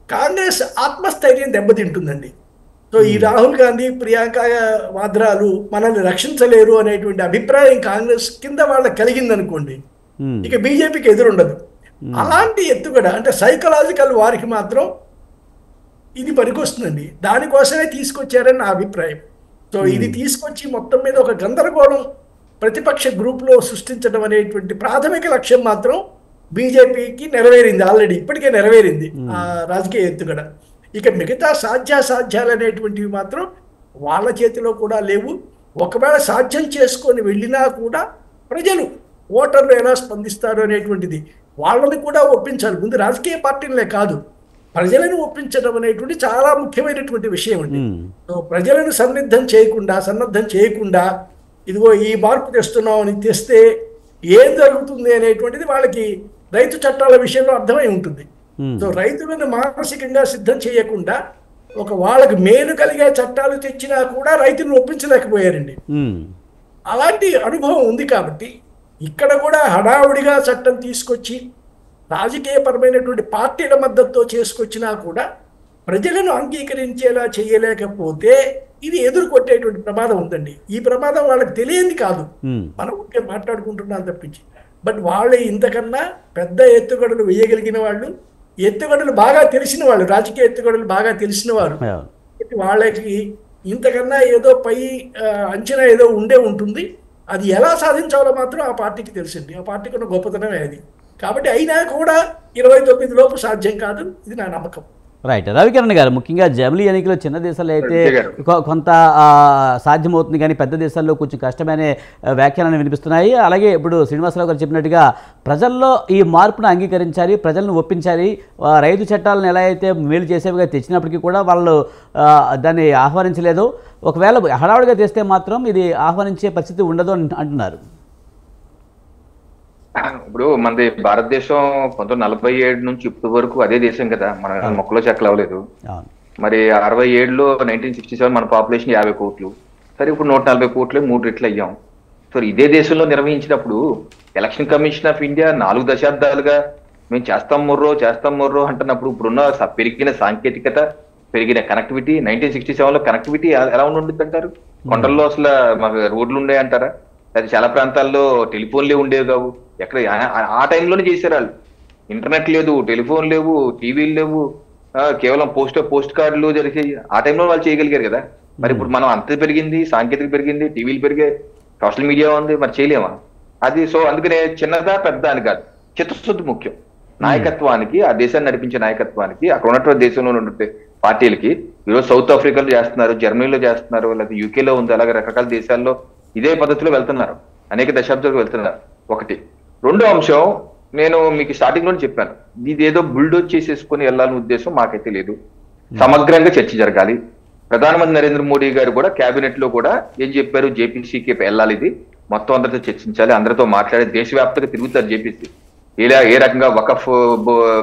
కాంగ్రెస్ ఆత్మస్థైర్యం దెబ్బతింటుందండి. సో ఈ రాహుల్ గాంధీ, ప్రియాంక వాద్రాలు మనల్ని రక్షించలేరు అనేటువంటి అభిప్రాయం కాంగ్రెస్ కింద వాళ్ళకి కలిగిందనుకోండి, ఇక బీజేపీకి ఎదురుండదు. అలాంటి ఎత్తుగడ అంటే సైకలాజికల్ వారికి మాత్రం ఇది పనికొస్తుందండి. దానికోసమే తీసుకొచ్చారని నా అభిప్రాయం. సో ఇది తీసుకొచ్చి మొత్తం మీద ఒక గందరగోళం ప్రతిపక్ష గ్రూప్లో సృష్టించడం అనేటువంటి ప్రాథమిక లక్ష్యం మాత్రం బీజేపీకి నెరవేరింది. ఆల్రెడీ ఇప్పటికే నెరవేరింది ఆ రాజకీయ ఎత్తుగడ. ఇక మిగతా సాధ్యాసాధ్యాలు అనేటువంటివి మాత్రం వాళ్ళ చేతిలో కూడా లేవు. ఒకవేళ సాధ్యం చేసుకొని వెళ్ళినా కూడా ప్రజలు, ఓటర్లు ఎలా స్పందిస్తారు అనేటువంటిది వాళ్ళని కూడా ఒప్పించాలి. ముందు రాజకీయ పార్టీలనే కాదు, ప్రజలను ఒప్పించడం అనేటువంటి చాలా ముఖ్యమైనటువంటి విషయం అండి. సో ప్రజలను సన్నద్ధం చేయకుండా ఇదిగో ఈ మార్పు తెస్తున్నాం అని తెస్తే ఏం జరుగుతుంది అనేటువంటిది వాళ్ళకి రైతు చట్టాల విషయంలో అర్థమై ఉంటుంది. సో రైతులను మానసికంగా సిద్ధం చేయకుండా వాళ్ళకి మేలు కలిగే చట్టాలు తెచ్చినా కూడా రైతులను ఒప్పించలేకపోయారండి. అలాంటి అనుభవం ఉంది కాబట్టి ఇక్కడ కూడా హడావుడిగా చట్టం తీసుకొచ్చి రాజకీయపరమైనటువంటి పార్టీల మద్దతుతో చేసుకొచ్చినా కూడా ప్రజలను అంగీకరించేలా చేయలేకపోతే ఇది ఎదుర్కొట్టేటువంటి ప్రమాదం ఉందండి. ఈ ప్రమాదం వాళ్ళకి తెలియంది కాదు, మనం ఉంటే మాట్లాడుకుంటున్నాం తప్పించి. బట్ వాళ్ళే ఇంతకన్నా పెద్ద ఎత్తుగడలు వేయగలిగిన వాళ్ళు, ఎత్తుగడలు బాగా తెలిసిన వాళ్ళు, రాజకీయ ఎత్తుగడలు బాగా తెలిసిన వారు. వాళ్ళకి ఇంతకన్నా ఏదో పై అంచనా ఏదో ఉంటుంది. అది ఎలా సాధించాలో మాత్రం ఆ పార్టీకి తెలిసింది. ఆ పార్టీకి ఉన్న గొప్పతనమే అది. కాబట్టి అయినా కూడా 29 లోపు సాధ్యం కాదు, ఇది నా నమ్మకం. రైట్. రవికిరణ్ గారు, ముఖ్యంగా జమిలీ ఎన్నికలు చిన్న దేశాల్లో అయితే కొంత సాధ్యమవుతుంది, కానీ పెద్ద దేశాల్లో కొంచెం కష్టమైన వ్యాఖ్యానాలు వినిపిస్తున్నాయి. అలాగే ఇప్పుడు శ్రీనివాసరావు గారు చెప్పినట్టుగా ప్రజల్లో ఈ మార్పును అంగీకరించాలి, ప్రజలను ఒప్పించాలి. రైతు చట్టాలను ఎలా అయితే మేలు చేసేవిగా తెచ్చినప్పటికీ కూడా వాళ్ళు దాన్ని ఆహ్వానించలేదు. ఒకవేళ హడావుడిగా తెస్తే మాత్రం ఇది ఆహ్వానించే పరిస్థితి ఉండదు అంటున్నారు. ఇప్పుడు మనది భారతదేశం 1947 నుంచి ఇప్పటి వరకు అదే దేశం కదా, మన మొక్కలో చెక్కలు అవ్వలేదు. మరి 67లో 1967 మన పాపులేషన్ 50 కోట్లు. సరే ఇప్పుడు 140 కోట్లు, 3 రెట్లు అయ్యాం. సో ఇదే దేశంలో నిర్వహించినప్పుడు ఎలక్షన్ కమిషన్ ఆఫ్ ఇండియా 4 దశాబ్దాలుగా మేము చేస్తాం మొర్రో అంటున్నప్పుడు ఇప్పుడున్న పెరిగిన సాంకేతికత, పెరిగిన కనెక్టివిటీ, 1967లో కనెక్టివిటీ ఎలా ఉండుంటుంది అంటారు? కొండల్లో అసలు మాకు రోడ్లు ఉండే అంటారా? అది చాలా ప్రాంతాల్లో టెలిఫోన్లే ఉండేవి కావు. ఎక్కడ ఆ టైంలోనే చేశారు వాళ్ళు. ఇంటర్నెట్ లేదు, టెలిఫోన్ లేవు, టీవీలు లేవు, కేవలం పోస్ట్ కార్డులు జరిగాయి. ఆ టైంలో వాళ్ళు చేయగలిగారు కదా. మరి ఇప్పుడు మనం అంత పెరిగింది, సాంకేతిక పెరిగింది, టీవీలు పెరిగాయి, సోషల్ మీడియా ఉంది, మరి చేయలేమా అది? సో అందుకనే చిన్నదా పెద్ద అని కాదు, చిత్తశుద్ధి ముఖ్యం. నాయకత్వానికి, ఆ దేశాన్ని నడిపించే నాయకత్వానికి, అక్కడ ఉన్నటువంటి దేశంలో ఉండే పార్టీలకి. ఈరోజు సౌత్ ఆఫ్రికాలో చేస్తున్నారు, జర్మనీలో చేస్తున్నారు, లేదా యూకేలో ఉంది, అలాగే రకరకాల దేశాల్లో ఇదే పద్ధతిలో వెళ్తున్నారు, అనేక దశాబ్దాలకు వెళ్తున్నారు. ఒకటి రెండో అంశం, నేను మీకు స్టార్టింగ్ లో చెప్పాను, ఇది ఏదో బుల్డోజ్ చేసేసుకుని వెళ్ళాలని ఉద్దేశం మాకైతే లేదు. సమగ్రంగా చర్చ జరగాలి. ప్రధానమంత్రి నరేంద్ర మోడీ గారు కూడా కేబినెట్ లో కూడా ఏం చెప్పారు, జేపీసీకి వెళ్ళాలి, ఇది మొత్తం అందరితో చర్చించాలి, అందరితో మాట్లాడి దేశవ్యాప్తంగా తిరుగుతారు జేపీసీ. ఇలా ఏ రకంగా వకఫ్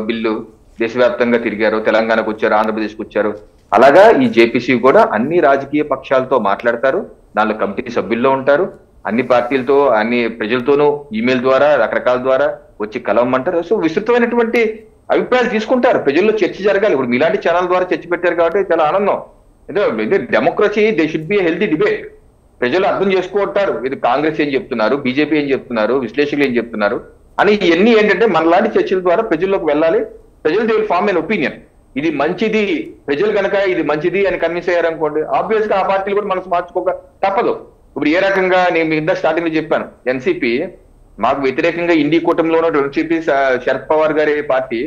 బిల్లు దేశవ్యాప్తంగా తిరిగారు, తెలంగాణకు వచ్చారు, ఆంధ్రప్రదేశ్కి వచ్చారు, అలాగా ఈ జేపీసీ కూడా అన్ని రాజకీయ పక్షాలతో మాట్లాడతారు, దానిలో కమిటీ సభ్యుల్లో ఉంటారు, అన్ని పార్టీలతో అన్ని ప్రజలతోనూ ఈమెయిల్ ద్వారా రకరకాల ద్వారా వచ్చి కలవమంటారు. సో విస్తృతమైనటువంటి అభిప్రాయాలు తీసుకుంటారు, ప్రజల్లో చర్చ జరగాలి. ఇప్పుడు మీలాంటి ఛానల్ ద్వారా చర్చ పెట్టారు కాబట్టి చాలా ఆనందం. ఇది democracy, they should be healthy debate. ప్రజలు అర్థం చేసుకుంటారు, ఇది కాంగ్రెస్ ఏం చెప్తున్నారు, బీజేపీ ఏం చెప్తున్నారు, విశ్లేషకులు ఏం చెప్తున్నారు అని. ఇవన్నీ ఏంటంటే మనలాంటి చర్చల ద్వారా ప్రజల్లోకి వెళ్ళాలి. ప్రజలు they will form an opinion, ఇది మంచిది, ప్రజలు కనుక ఇది మంచిది అని కన్విన్స్ అయ్యారనుకోండి, ఆబ్వియస్ గా ఆ పార్టీలు కూడా మనసు మార్చుకోక తప్పదు. ఇప్పుడు ఏ రకంగా నేను ఇందా స్టార్టింగ్ లో చెప్పాను, ఎన్సీపీ మాకు వ్యతిరేకంగా ఇండి కూటమిలో ఉన్న ఎన్సీపీ శరద్ పవార్ గారి పార్టీ,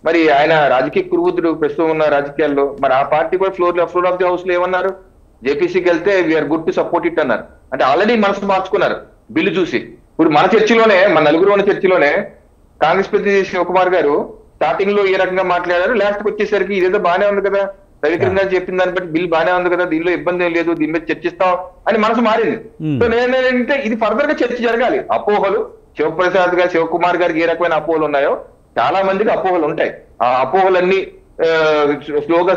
మరి ఆయన రాజకీయ కురువుద్దుడు ప్రస్తుతం ఉన్న రాజకీయాల్లో, మరి ఆ పార్టీ కూడా ఫ్లోర్ ఆఫ్ ది హౌస్ లో ఏమన్నారు, జేపీసీకి వెళ్తే we are good to support it అన్నారు. అంటే ఆల్రెడీ మనసు మార్చుకున్నారు బిల్లు చూసి. ఇప్పుడు మన చర్చలోనే, మన నలుగురు ఉన్న చర్చలోనే కాంగ్రెస్ ప్రతినిధి శివకుమార్ గారు స్టార్టింగ్ లో ఏ రకంగా మాట్లాడారు, లాస్ట్ కి వచ్చేసరికి ఇదేదో బానే ఉంది కదా, రవికిరణ్ గారు చెప్పిన దాన్ని బట్టి బిల్ బానే ఉంది కదా, దీనిలో ఇబ్బంది ఏం లేదు, దీని మీద చర్చిస్తాం అని మనసు మారింది. సో నేనేంటే ఇది ఫర్దర్ గా చర్చ జరగాలి. అపోహలు, శివప్రసాద్ గారు, శివకుమార్ గారికి ఏ రకమైన అపోహలు ఉన్నాయో చాలా మందికి అపోహలు ఉంటాయి. ఆ అపోహలన్నీ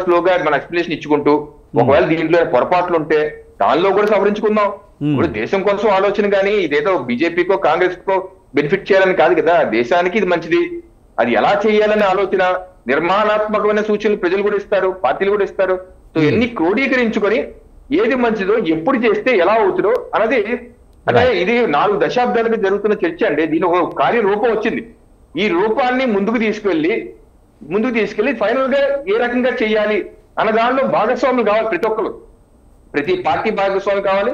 స్లోగా మన ఎక్స్ప్లెనేషన్ ఇచ్చుకుంటూ, ఒకవేళ దీంట్లో పొరపాట్లు ఉంటే దానిలో కూడా సవరించుకుందాం. ఇప్పుడు దేశం కోసం ఆలోచన, కానీ ఇదేదో బీజేపీకో కాంగ్రెస్ కో బెనిఫిట్ చేయాలని కాదు కదా, దేశానికి ఇది మంచిది, అది ఎలా చేయాలనే ఆలోచన, నిర్మాణాత్మకమైన సూచనలు ప్రజలు కూడా ఇస్తారు, పార్టీలు కూడా ఇస్తారు. సో ఎన్ని క్రోడీకరించుకొని ఏది మంచిదో, ఎప్పుడు చేస్తే ఎలా అవుతుందో అన్నది, అంటే ఇది 4 దశాబ్దాలుగా జరుగుతున్న చర్చ అండి. దీని ఒక కార్యరూపం వచ్చింది. ఈ రూపాన్ని ముందుకు తీసుకెళ్లి ఫైనల్ గా ఏ రకంగా చేయాలి అన్న దానిలో భాగస్వాములు కావాలి ప్రతి ఒక్కరు, ప్రతి పార్టీ భాగస్వామి కావాలి.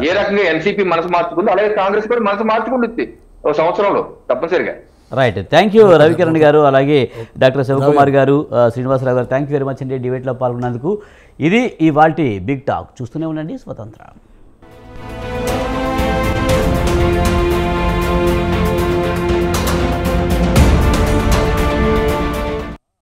ఏ రకంగా ఎన్సీపీ మనసు మార్చుకుందో అలాగే కాంగ్రెస్ కూడా మనసు మార్చుకుంటుంది ఒక సంవత్సరంలో తప్పనిసరిగా. రైట్, థ్యాంక్ యూ రవికిరణ్ గారు, అలాగే డాక్టర్ శివకుమార్ గారు, శ్రీనివాసరావు గారు, థ్యాంక్ యూ వెరీ మచ్ అండి డిబేట్లో పాల్గొన్నందుకు. ఇది ఇవాల్టి బిగ్ టాక్. చూస్తూనే ఉండండి స్వతంత్ర.